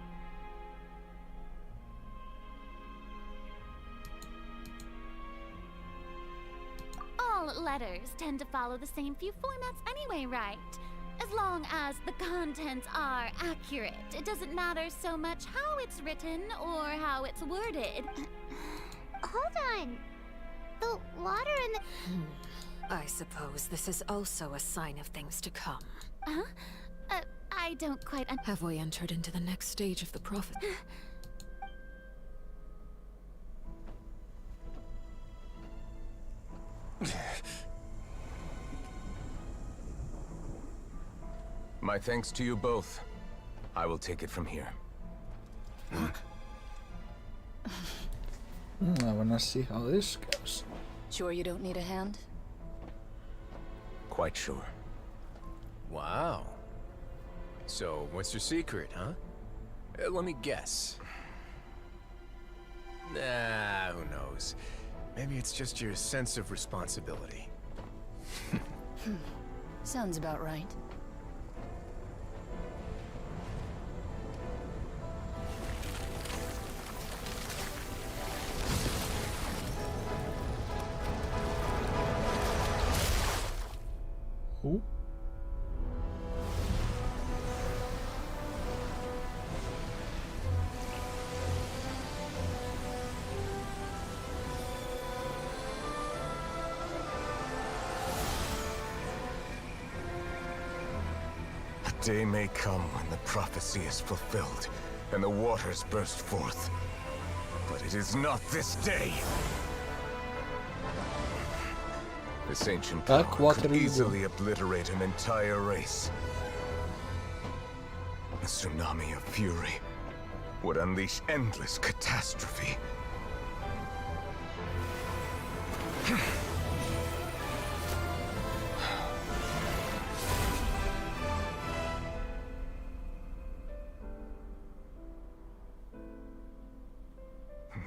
All letters tend to follow the same few formats anyway, right? As long as the contents are accurate, it doesn't matter so much how it's written or how it's worded. Hold on. The water in the... I suppose this is also a sign of things to come. Huh? I don't quite Have we entered into the next stage of the prophet? My thanks to you both. I will take it from here. I wanna see how this goes. Sure you don't need a hand? Quite sure. Wow. So, what's your secret, huh? Let me guess. Nah, who knows? Maybe it's just your sense of responsibility. Sounds about right. Who? A day may come when the prophecy is fulfilled and the waters burst forth. But it is not this day. This ancient Back power water could you go. easily obliterate an entire race. A tsunami of fury would unleash endless catastrophe.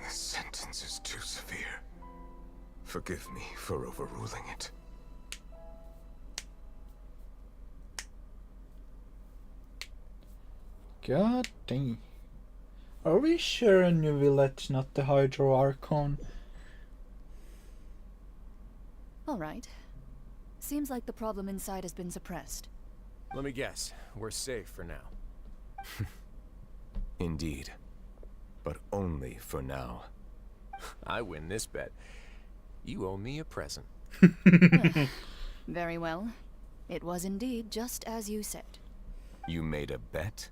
This sentence is too severe. Forgive me for overruling it. God dang. Are we sure a new village, not the Hydro Archon? Alright. Seems like the problem inside has been suppressed. Let me guess. We're safe for now. Indeed. But only for now. I win this bet. You owe me a present. Very well. It was indeed just as you said. You made a bet?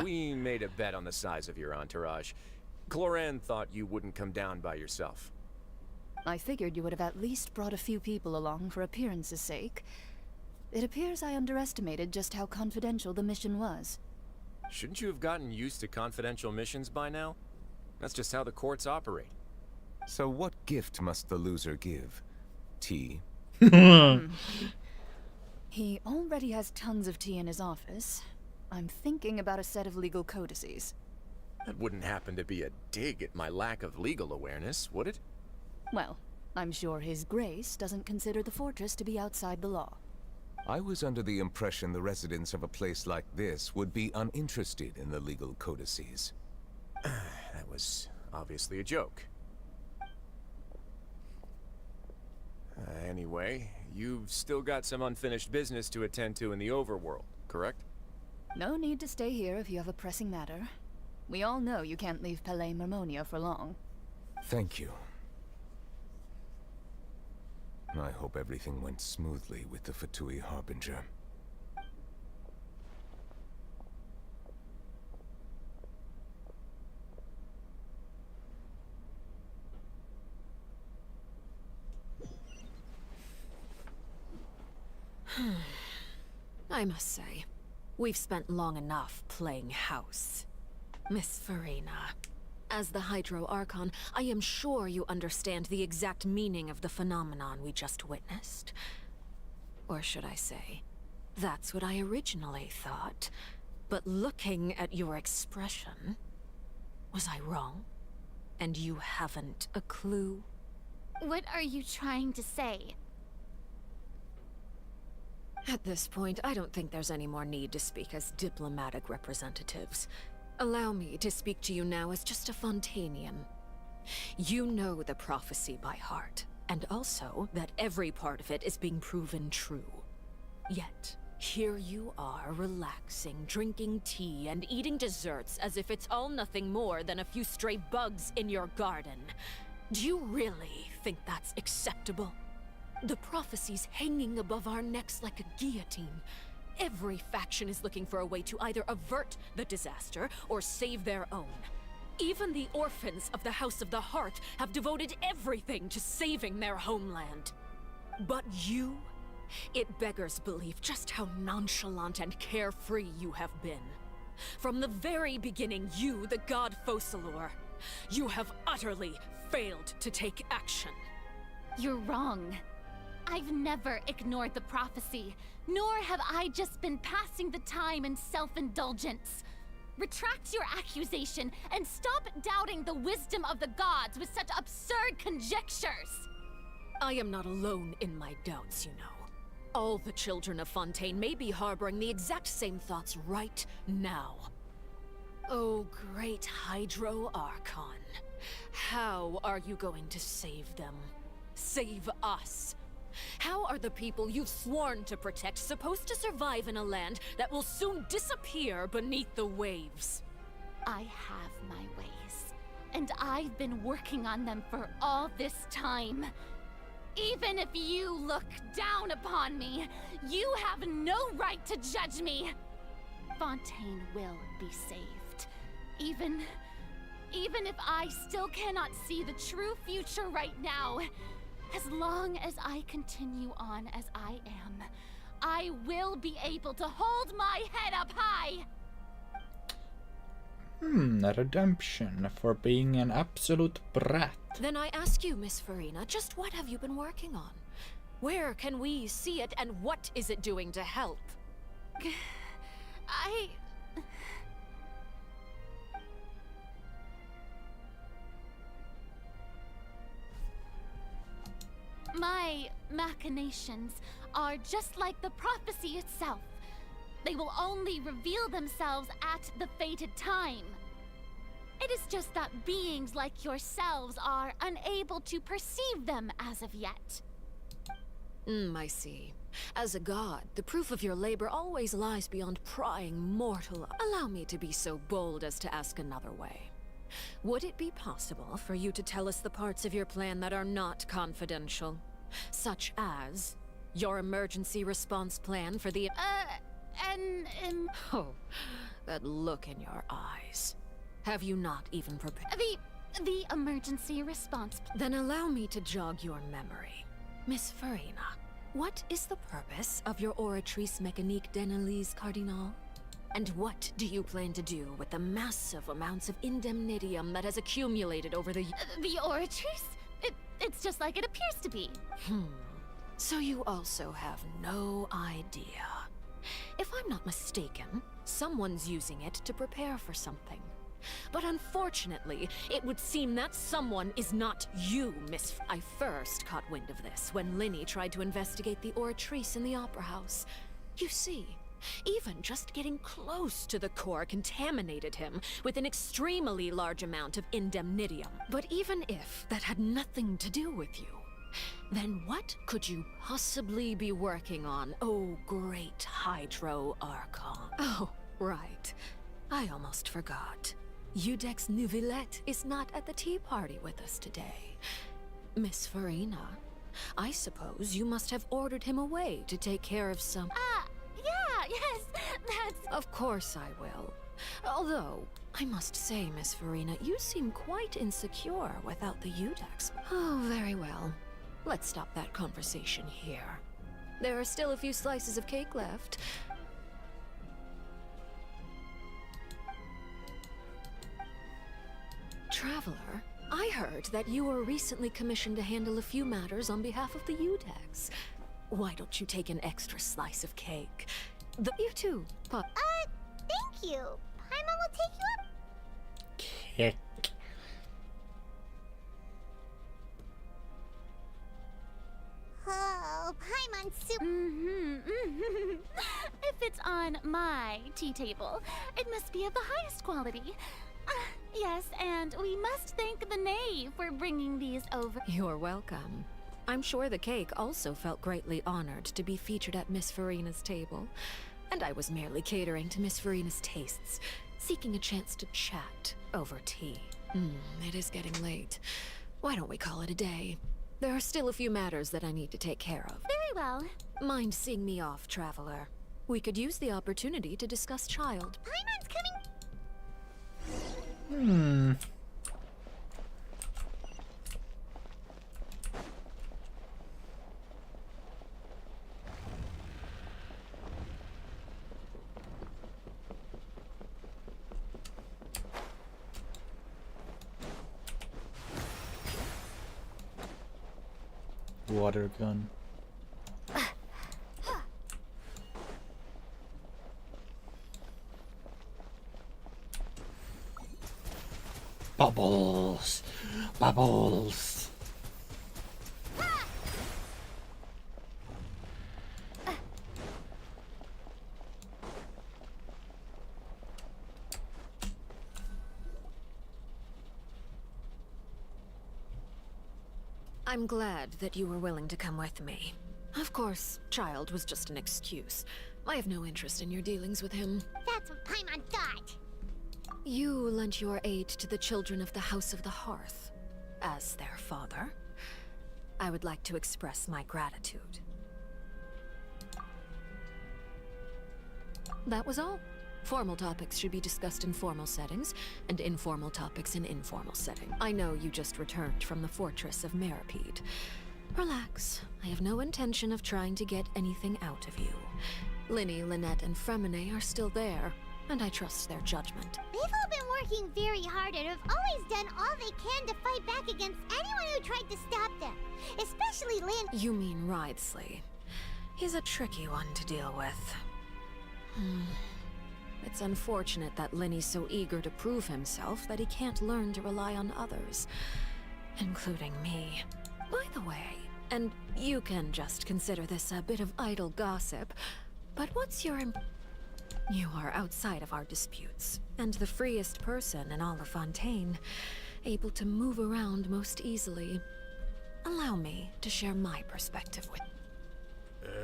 We made a bet on the size of your entourage. Cloran thought you wouldn't come down by yourself. I figured you would have at least brought a few people along for appearance's sake. It appears I underestimated just how confidential the mission was. Shouldn't you have gotten used to confidential missions by now? That's just how the courts operate. So what gift must the loser give? Tea? He already has tons of tea in his office. I'm thinking about a set of legal codices. That wouldn't happen to be a dig at my lack of legal awareness, would it? Well, I'm sure His Grace doesn't consider the fortress to be outside the law. I was under the impression the residents of a place like this would be uninterested in the legal codices. That was obviously a joke. Anyway, you've still got some unfinished business to attend to in the overworld, correct? No need to stay here if you have a pressing matter. We all know you can't leave Palais Mermonia for long. Thank you. I hope everything went smoothly with the Fatui Harbinger. I must say, we've spent long enough playing house. Miss Farina, as the Hydro Archon, I am sure you understand the exact meaning of the phenomenon we just witnessed. Or should I say, that's what I originally thought. But looking at your expression, was I wrong? And you haven't a clue? What are you trying to say? At this point, I don't think there's any more need to speak as diplomatic representatives. Allow me to speak to you now as just a Fontainian. You know the prophecy by heart, and also that every part of it is being proven true. Yet, here you are relaxing, drinking tea, and eating desserts as if it's all nothing more than a few stray bugs in your garden. Do you really think that's acceptable? The prophecy's hanging above our necks like a guillotine. Every faction is looking for a way to either avert the disaster or save their own. Even the orphans of the House of the Heart have devoted everything to saving their homeland. But you? It beggars belief just how nonchalant and carefree you have been. From the very beginning, you, the god Focalor, you have utterly failed to take action. You're wrong. I've never ignored the prophecy, nor have I just been passing the time in self-indulgence. Retract your accusation and stop doubting the wisdom of the gods with such absurd conjectures. I am not alone in my doubts, you know. All the children of Fontaine may be harboring the exact same thoughts right now. Oh, great Hydro Archon. How are you going to save them? Save us? How are the people you've sworn to protect supposed to survive in a land that will soon disappear beneath the waves? I have my ways, and I've been working on them for all this time. Even if you look down upon me, you have no right to judge me. Fontaine will be saved. Even if I still cannot see the true future right now, As long as I continue on as I am, I will be able to hold my head up high! Redemption for being an absolute brat. Then I ask you, Miss Farina, just what have you been working on? Where can we see it, and what is it doing to help? My machinations are just like the prophecy itself. They will only reveal themselves at the fated time. It is just that beings like yourselves are unable to perceive them as of yet. I see. As a god, the proof of your labor always lies beyond prying mortal. Allow me to be so bold as to ask another way. Would it be possible for you to tell us the parts of your plan that are not confidential? Such as your emergency response plan for the— Oh, that look in your eyes. Have you not even prepared— The emergency response— Then allow me to jog your memory. Miss Farina, what is the purpose of your Oratrice Mécanique d'Analyse Cardinal? And what do you plan to do with the massive amounts of indemnitium that has accumulated over the— The Oratrice? It's just like it appears to be. So you also have no idea. If I'm not mistaken, someone's using it to prepare for something. But unfortunately, it would seem that someone is not you, Miss I first caught wind of this when Linny tried to investigate the Oratrice in the Opera House. You see, even just getting close to the core contaminated him with an extremely large amount of indemnitium. But even if that had nothing to do with you, then what could you possibly be working on, oh great Hydro Archon? Oh, right. I almost forgot. Eudex Neuvillette is not at the tea party with us today. Miss Farina, I suppose you must have ordered him away to take care of some— Yeah, yes, that's— Of course I will. Although, I must say, Miss Farina, you seem quite insecure without the Eudex. Oh, very well. Let's stop that conversation here. There are still a few slices of cake left. Traveler, I heard that you were recently commissioned to handle a few matters on behalf of the Eudex. Why don't you take an extra slice of cake? You too, Pop. Thank you. Paimon will take you up. Cake. Oh, Paimon soup. If it's on my tea table, it must be of the highest quality. Yes, and we must thank the knave for bringing these over. You're welcome. I'm sure the cake also felt greatly honored to be featured at Miss Farina's table. And I was merely catering to Miss Farina's tastes, seeking a chance to chat over tea. It is getting late. Why don't we call it a day? There are still a few matters that I need to take care of. Very well. Mind seeing me off, Traveler? We could use the opportunity to discuss Child. Paimon's coming. Water gun. Bubbles! Bubbles! I'm glad that you were willing to come with me. Of course, Child was just an excuse. I have no interest in your dealings with him. That's what Paimon thought. You lent your aid to the children of the House of the Hearth. As their father, I would like to express my gratitude. That was all. Formal topics should be discussed in formal settings, and informal topics in informal setting. I know you just returned from the fortress of Meripede. Relax. I have no intention of trying to get anything out of you. Linny, Lynette, and Fremine are still there, and I trust their judgment. They've all been working very hard and have always done all they can to fight back against anyone who tried to stop them. Especially Lynn. You mean Wriothesley. He's a tricky one to deal with. It's unfortunate that Linny's so eager to prove himself that he can't learn to rely on others, including me. By the way, and you can just consider this a bit of idle gossip, but what's your You are outside of our disputes, and the freest person in all of Fontaine, able to move around most easily. Allow me to share my perspective with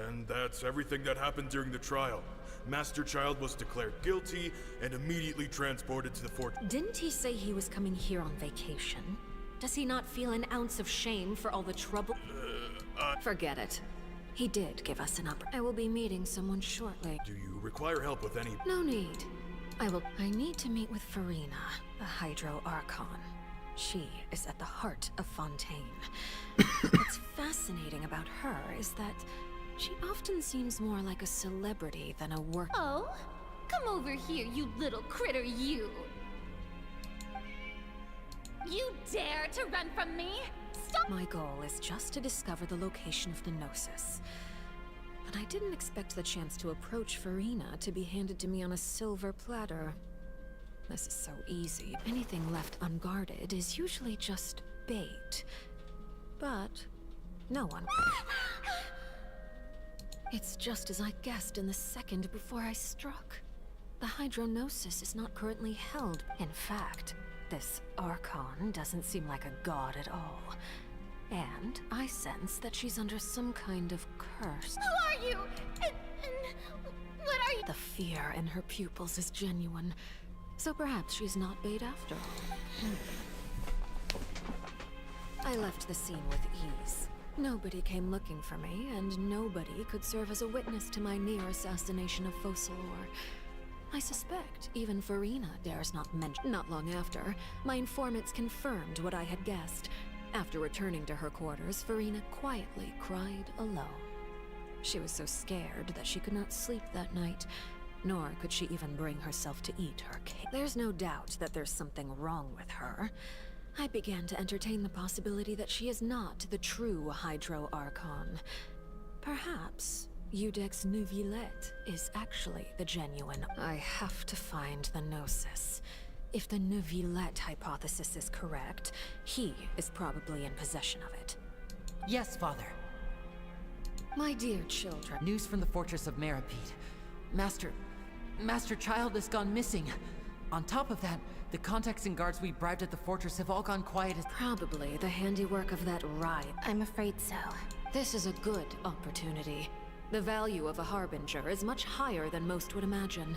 And that's everything that happened during the trial. Master Child was declared guilty and immediately transported to the fort. Didn't he say he was coming here on vacation? Does he not feel an ounce of shame for all the trouble? Forget it. He did give us an I will be meeting someone shortly. Do you require help with any? No need. I need to meet with Farina, the Hydro Archon. She is at the heart of Fontaine. What's fascinating about her is that she often seems more like a celebrity than a work. Oh? Come over here, you little critter, you! You dare to run from me? Stop! My goal is just to discover the location of the Gnosis. But I didn't expect the chance to approach Farina to be handed to me on a silver platter. This is so easy. Anything left unguarded is usually just bait. But no one... It's just as I guessed in the second before I struck. The Hydronosis is not currently held. In fact, this Archon doesn't seem like a god at all. And I sense that she's under some kind of curse. Who are you? And what are you? The fear in her pupils is genuine. So perhaps she's not bait after all. I left the scene with ease. Nobody came looking for me, and nobody could serve as a witness to my near assassination of Focalor. I suspect even Farina dares not mention. Not long after, my informants confirmed what I had guessed. After returning to her quarters, Farina quietly cried alone. She was so scared that she could not sleep that night, nor could she even bring herself to eat her cake. There's no doubt that there's something wrong with her. I began to entertain the possibility that she is not the true Hydro Archon. Perhaps Eudex Neuvillette is actually the genuine. I have to find the Gnosis. If the Neuvillette hypothesis is correct, he is probably in possession of it. Yes, Father. My dear children. News from the fortress of Meripede. Master Child has gone missing. On top of that, the contacts and guards we bribed at the fortress have all gone quiet as— Probably the handiwork of that ride. I'm afraid so. This is a good opportunity. The value of a Harbinger is much higher than most would imagine.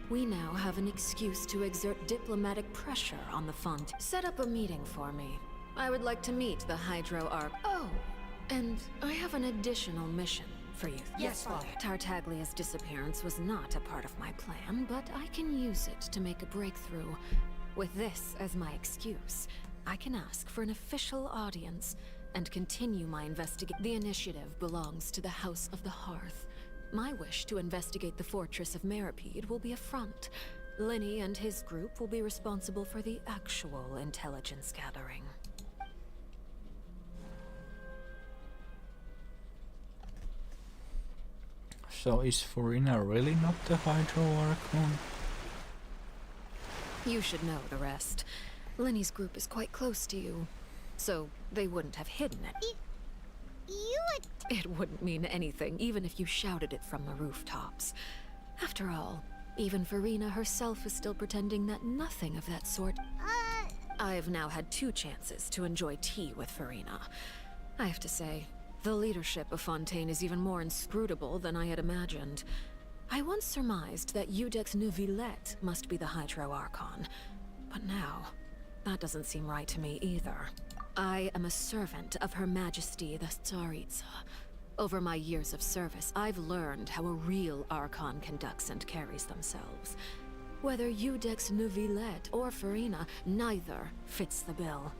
We now have an excuse to exert diplomatic pressure on the Font. Set up a meeting for me. I would like to meet the Hydro Arc. Oh, and I have an additional mission for you. Yes, Father. Tartaglia's disappearance was not a part of my plan, but I can use it to make a breakthrough. With this as my excuse, I can ask for an official audience and continue my investigation. The initiative belongs to the House of the Hearth. My wish to investigate the fortress of Meripede will be a front. Linny and his group will be responsible for the actual intelligence gathering. So is Farina really not the Hydro Archon? You should know the rest. Linny's group is quite close to you, so they wouldn't have hidden it. It wouldn't mean anything, even if you shouted it from the rooftops. After all, even Farina herself is still pretending that nothing of that sort— I've now had 2 chances to enjoy tea with Farina. I have to say, the leadership of Fontaine is even more inscrutable than I had imagined. I once surmised that Eudex Neuvillette must be the Hydro Archon, but now, that doesn't seem right to me either. I am a servant of Her Majesty the Tsaritsa. Over my years of service, I've learned how a real Archon conducts and carries themselves. Whether Eudex Neuvillette or Farina, neither fits the bill.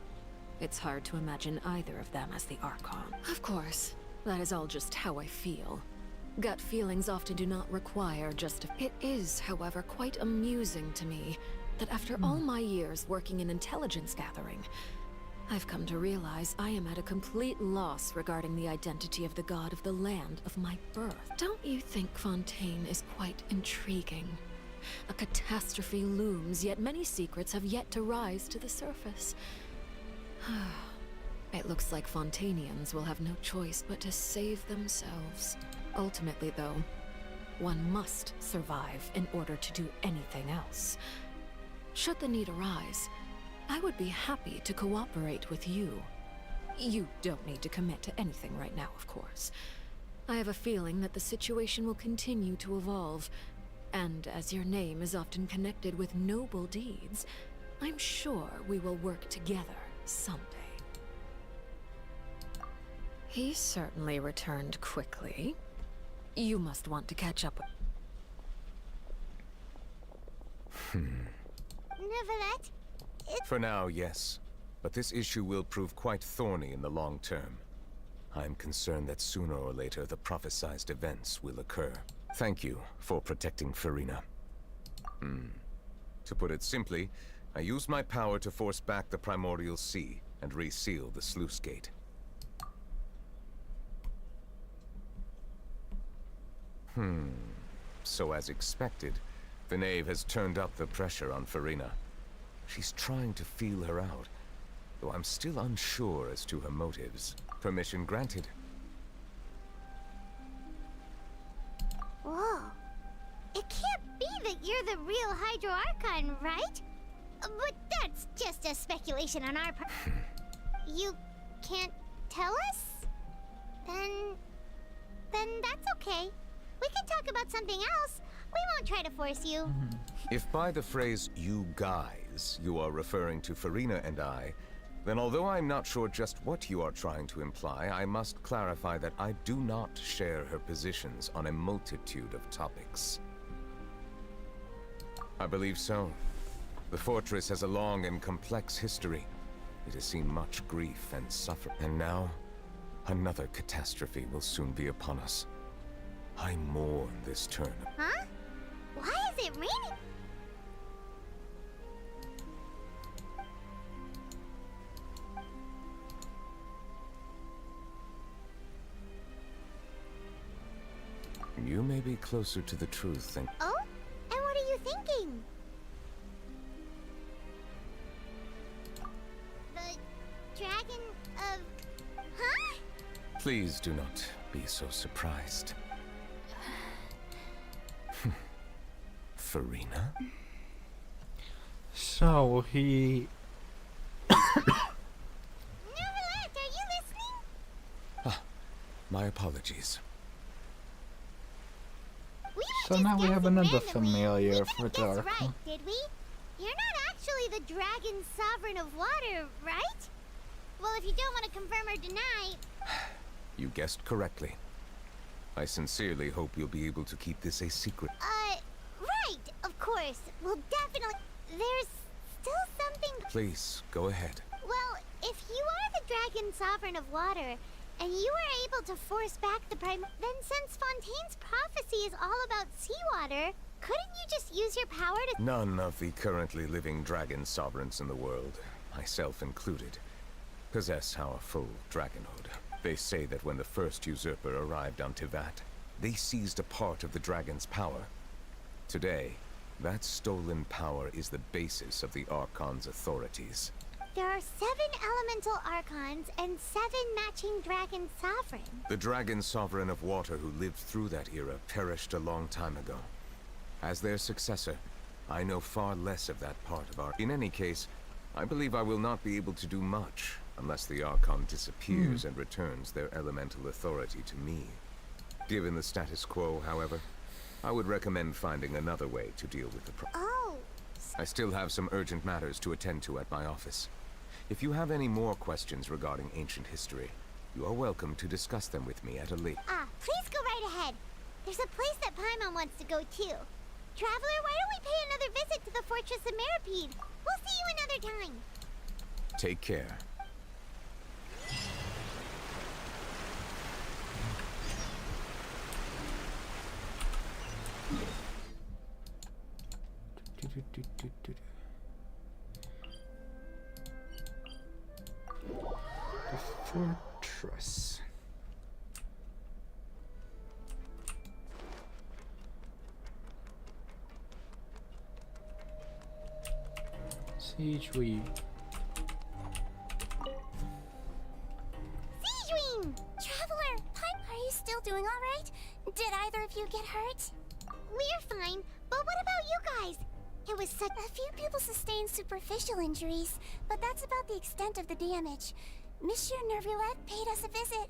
It's hard to imagine either of them as the Archon. Of course, that is all just how I feel. Gut feelings often do not require It is, however, quite amusing to me that after all my years working in intelligence gathering, I've come to realize I am at a complete loss regarding the identity of the god of the land of my birth. Don't you think Fontaine is quite intriguing? A catastrophe looms, yet many secrets have yet to rise to the surface. It looks like Fontainians will have no choice but to save themselves. Ultimately, though, one must survive in order to do anything else. Should the need arise, I would be happy to cooperate with you. You don't need to commit to anything right now, of course. I have a feeling that the situation will continue to evolve, and as your name is often connected with noble deeds, I'm sure we will work together someday. He certainly returned quickly. You must want to catch up. Nevertheless, For now, yes. But this issue will prove quite thorny in the long term. I'm concerned that sooner or later the prophesized events will occur. Thank you for protecting Farina. To put it simply, I used my power to force back the Primordial Sea and reseal the sluice gate. So as expected, the Knave has turned up the pressure on Farina. She's trying to feel her out, though I'm still unsure as to her motives. Permission granted. Whoa. It can't be that you're the real Hydro Archon, right? But that's just a speculation on our part. You can't tell us? Then that's okay. We can talk about something else. We won't try to force you. If by the phrase, you guys, you are referring to Farina and I, then although I'm not sure just what you are trying to imply, I must clarify that I do not share her positions on a multitude of topics. I believe so. The fortress has a long and complex history. It has seen much grief and suffering. And now, another catastrophe will soon be upon us. I mourn this turn. Huh? Why is it raining? You may be closer to the truth than... Oh? And what are you thinking? The dragon of... Huh? Please do not be so surprised. Farina? So he... Neverland, are you listening? My apologies. So now we have another familiar for the Archon. Right, did we? You're not actually the dragon sovereign of water, right? Well, if you don't want to confirm or deny... You guessed correctly. I sincerely hope you'll be able to keep this a secret. Right, of course. We'll definitely... There's still something... Please, go ahead. Well, if you are the dragon sovereign of water, and you were able to force back the then since Fontaine's prophecy is all about seawater, couldn't you just use your power to... None of the currently living dragon sovereigns in the world, myself included, possess our full dragonhood. They say that when the first usurper arrived on Tivat, they seized a part of the dragon's power. Today, that stolen power is the basis of the Archon's authorities. There are 7 elemental Archons and 7 matching dragon sovereigns. The dragon sovereign of water who lived through that era perished a long time ago. As their successor, I know far less of that part of our... In any case, I believe I will not be able to do much unless the Archon disappears and returns their elemental authority to me. Given the status quo, however, I would recommend finding another way to deal with the problem. Oh. I still have some urgent matters to attend to at my office. If you have any more questions regarding ancient history, you are welcome to discuss them with me at a later... Please go right ahead. There's a place that Paimon wants to go too. Traveler, why don't we pay another visit to the Fortress of Meripede? We'll see you another time. Take care. The fortress. Siege we. Siegewing! Traveler! Pine, are you still doing alright? Did either of you get hurt? We're fine, but what about you guys? It was such... A few people sustained superficial injuries, but that's about the extent of the damage. Monsieur Nervulette paid us a visit.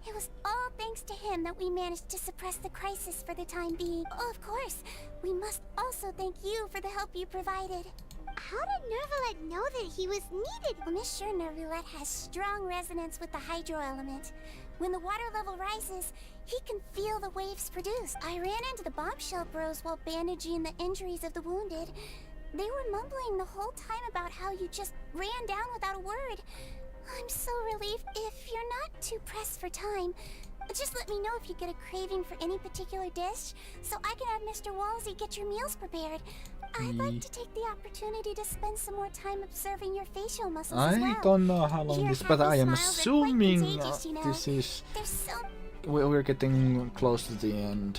It was all thanks to him that we managed to suppress the crisis for the time being. Oh, of course, we must also thank you for the help you provided. How did Nervulette know that he was needed? Well, Monsieur Nervulette has strong resonance with the hydro element. When the water level rises, he can feel the waves produced. I ran into the bombshell bros while bandaging the injuries of the wounded. They were mumbling the whole time about how you just ran down without a word. I'm so relieved. If you're not too pressed for time, just let me know if you get a craving for any particular dish, so I can have Mr. Walsey get your meals prepared. I'd like to take the opportunity to spend some more time observing your facial muscles as well. I don't know how long Your this, but I happy am smiles are quite assuming contagious, you know. this is. There's so... We're getting close to the end.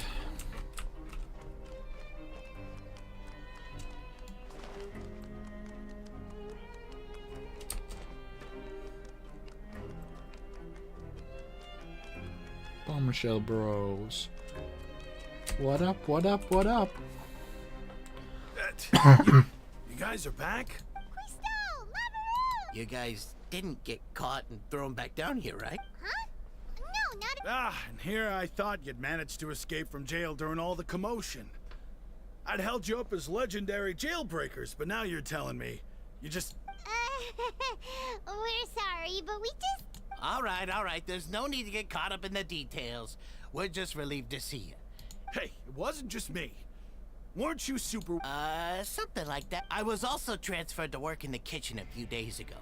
Bombshell bros. What up, what up, what up? You guys are back? You guys didn't get caught and thrown back down here, right? No, not And here I thought you'd managed to escape from jail during all the commotion. I'd held you up as legendary jailbreakers, but now you're telling me you just... We're sorry, but we just... All right. There's no need to get caught up in the details. We're just relieved to see you. Hey, it wasn't just me. Weren't you super... Something like that. I was also transferred to work in the kitchen a few days ago.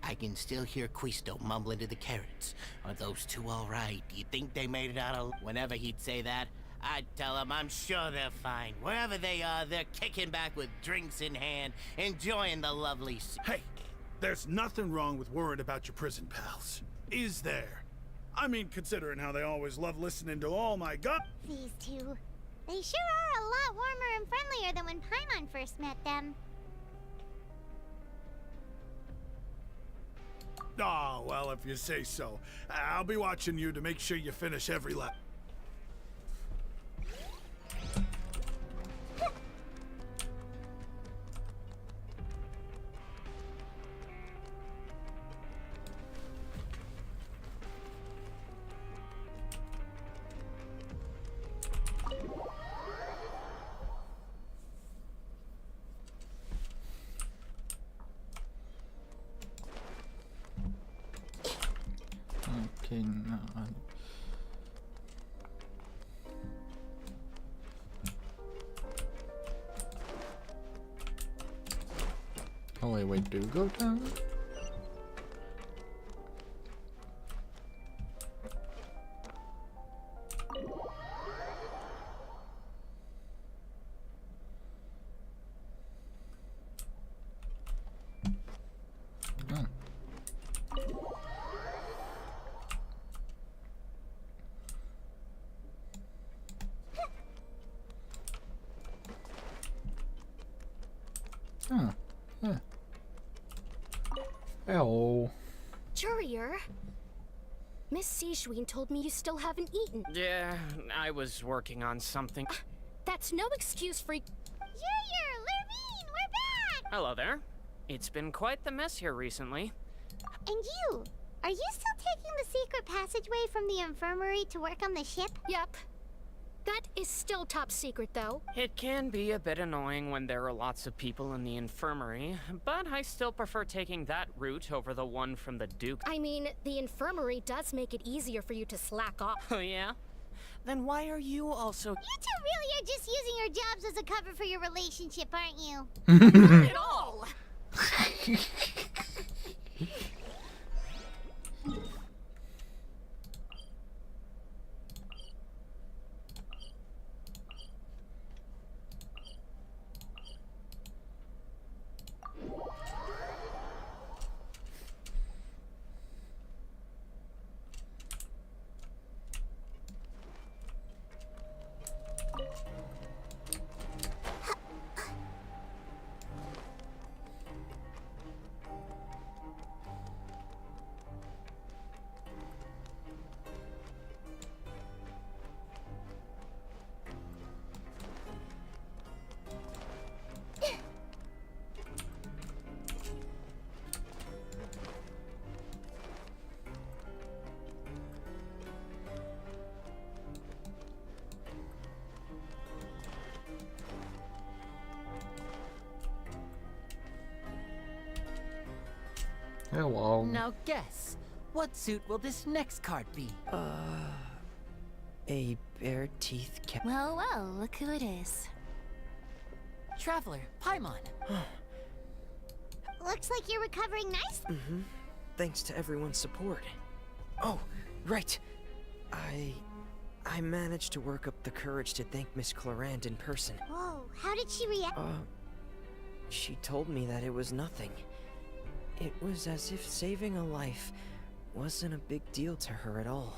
I can still hear Quisto mumbling to the carrots. Are those two all right? Do you think they made it out of... Whenever he'd say that, I'd tell him I'm sure they're fine. Wherever they are, they're kicking back with drinks in hand, enjoying the lovely... Hey, there's nothing wrong with worrying about your prison pals. Is there? I mean, considering how they always love listening to all my gut... These two. They sure are a lot warmer and friendlier than when Paimon first met them. Oh, well, if you say so. I'll be watching you to make sure you finish every lap. Okay, no. Oh wait, do we go down? Oh, yeah. Hello. Courier, Miss Siegewing told me you still haven't eaten. Yeah, I was working on something. That's no excuse for... Courier, Lurvine, we're back! Hello there. It's been quite the mess here recently. And you? Are you still taking the secret passageway from the infirmary to work on the ship? Yep. That is still top secret, though. It can be a bit annoying when there are lots of people in the infirmary, but I still prefer taking that route over the one from the Duke. I mean, the infirmary does make it easier for you to slack off. Oh, yeah? Then why are you also... You two really are just using your jobs as a cover for your relationship, aren't you? Not at all! Hello. Now guess, what suit will this next card be? A bare teeth cat. Well, well, look who it is. Traveler, Paimon. Looks like you're recovering nicely. Mm-hmm. Thanks to everyone's support. Oh, right. I managed to work up the courage to thank Miss Clorand in person. Whoa, how did she react? She told me that it was nothing. It was as if saving a life wasn't a big deal to her at all.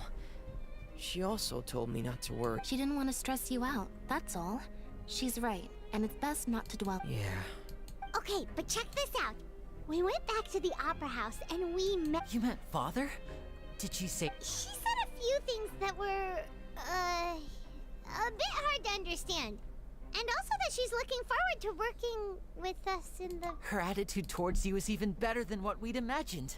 She also told me not to worry. She didn't want to stress you out, that's all. She's right, and it's best not to dwell. Yeah. Okay, but check this out. We went back to the opera house and we met. You meant father? Did she say? She said a few things that were, a bit hard to understand. And also that she's looking forward to working with us in the... Her attitude towards you is even better than what we'd imagined.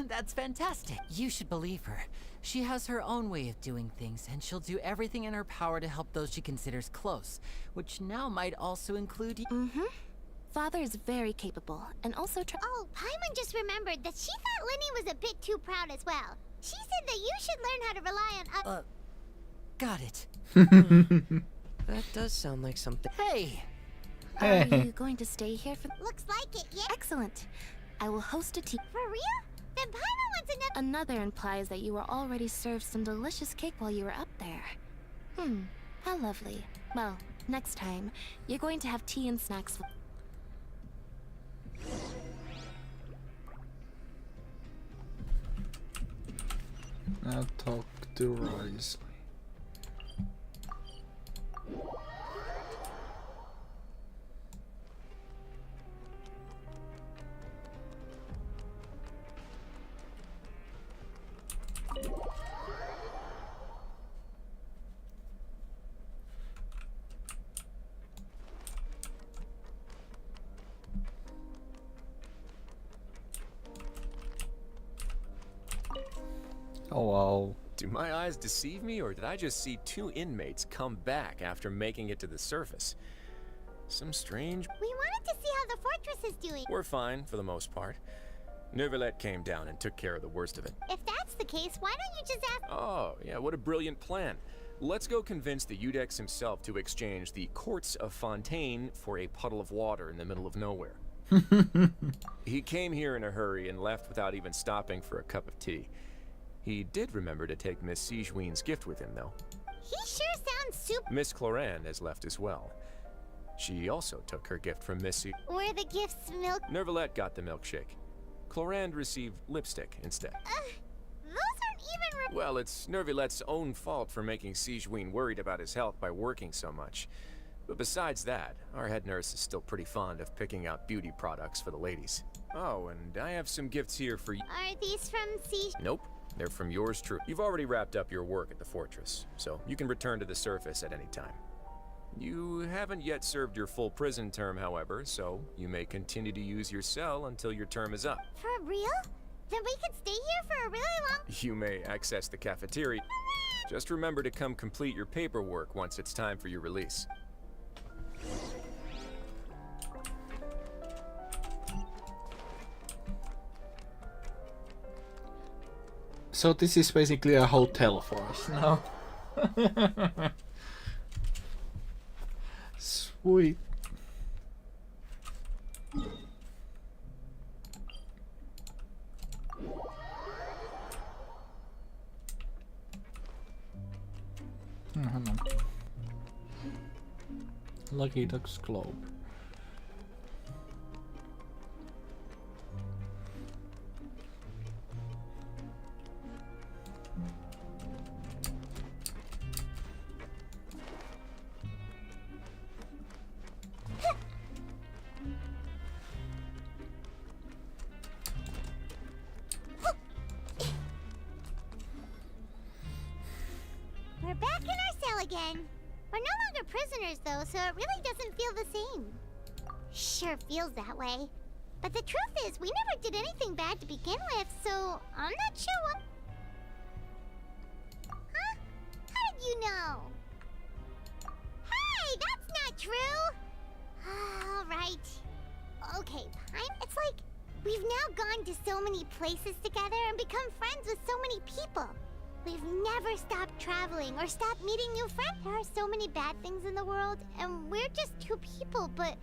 That's fantastic. You should believe her. She has her own way of doing things, and she'll do everything in her power to help those she considers close, which now might also include you. Mm-hmm. Father is very capable, and also Oh, Paimon just remembered that she thought Lenny was a bit too proud as well. She said that you should learn how to rely on Got it. That does sound like something. Hey! Are you going to stay here for... Looks like it, yeah? Excellent. I will host a tea... For real? Then Paimon wants another... Another implies that you were already served some delicious cake while you were up there. How lovely. Well, next time, you're going to have tea and snacks with... Now talk to Rise. Oh wow. Do my eyes deceive me, or did I just see two inmates come back after making it to the surface? Some strange... We wanted to see how the fortress is doing. We're fine, for the most part. Neuvillette came down and took care of the worst of it. If that's the case, why don't you just ask... Oh, yeah, what a brilliant plan. Let's go convince the Udex himself to exchange the courts of Fontaine for a puddle of water in the middle of nowhere. He came here in a hurry and left without even stopping for a cup of tea. He did remember to take Miss Sigewinne's gift with him, though. He sure sounds super... Miss Clorand has left as well. She also took her gift from Miss Were the gifts milk? Neuvillette got the milkshake. Clorand received lipstick instead. Those aren't even... Well, it's Neuvillette's own fault for making Sigewinne worried about his health by working so much. But besides that, our head nurse is still pretty fond of picking out beauty products for the ladies. Oh, and I have some gifts here for you. Are these from Nope. They're from yours truly. You've already wrapped up your work at the fortress, so you can return to the surface at any time. You haven't yet served your full prison term, however, so you may continue to use your cell until your term is up. For real? Then we can stay here for a really long... You may access the cafeteria. Just remember to come complete your paperwork once it's time for your release. So this is basically a hotel for us now. Sweet. Hang on. Lucky Duck's Globe. We're back in our cell again. We're no longer prisoners, though, so it really doesn't feel the same. Sure feels that way. But the truth is, we never did anything bad to begin with, so I'm not sure what... Huh? How did you know? Hey, that's not true! Alright. Okay, Pine, it's like... We've now gone to so many places together and become friends with so many people. We've never stopped traveling or stopped meeting new friends. There are so many bad things in the world, and we're just two people, but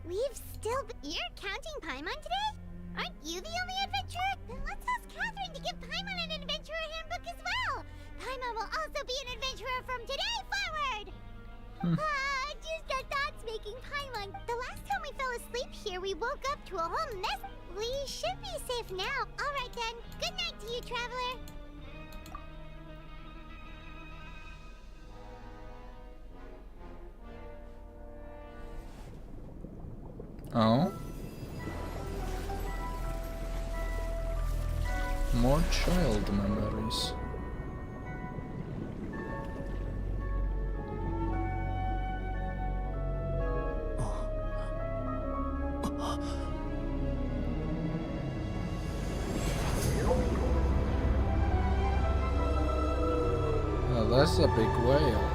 we've still You're counting Paimon today? Aren't you the only adventurer? Then let's ask Catherine to give Paimon an adventurer handbook as well. Paimon will also be an adventurer from today forward. Just our thoughts making Paimon. The last time we fell asleep here, we woke up to a whole mess. We should be safe now. All right then. Good night to you, traveler. Oh? More child memories. Oh, that's a big whale.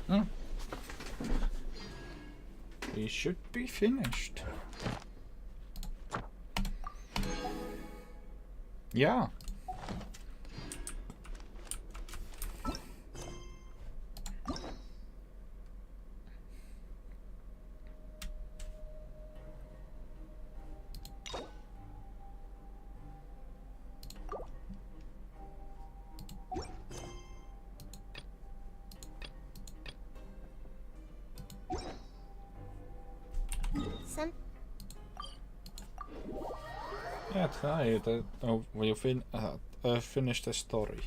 Oh. We should be finished. Yeah. Yeah, try that. Oh, will you finish the story?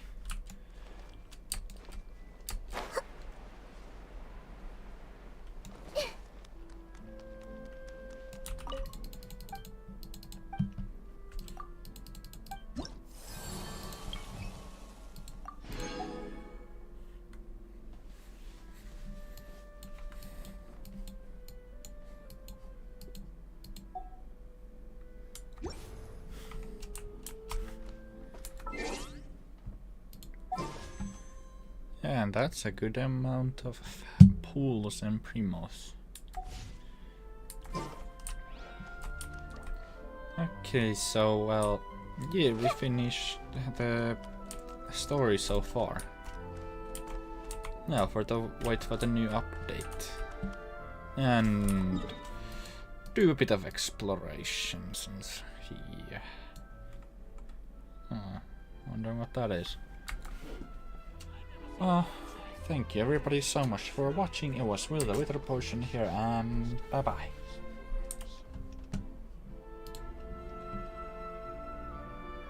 And that's a good amount of pools and primos. Okay, so well, yeah, we finished the story so far. Now wait for the new update and do a bit of exploration since here. Wondering what that is. Thank you everybody so much for watching. It was Will the Wither Potion here, and bye bye.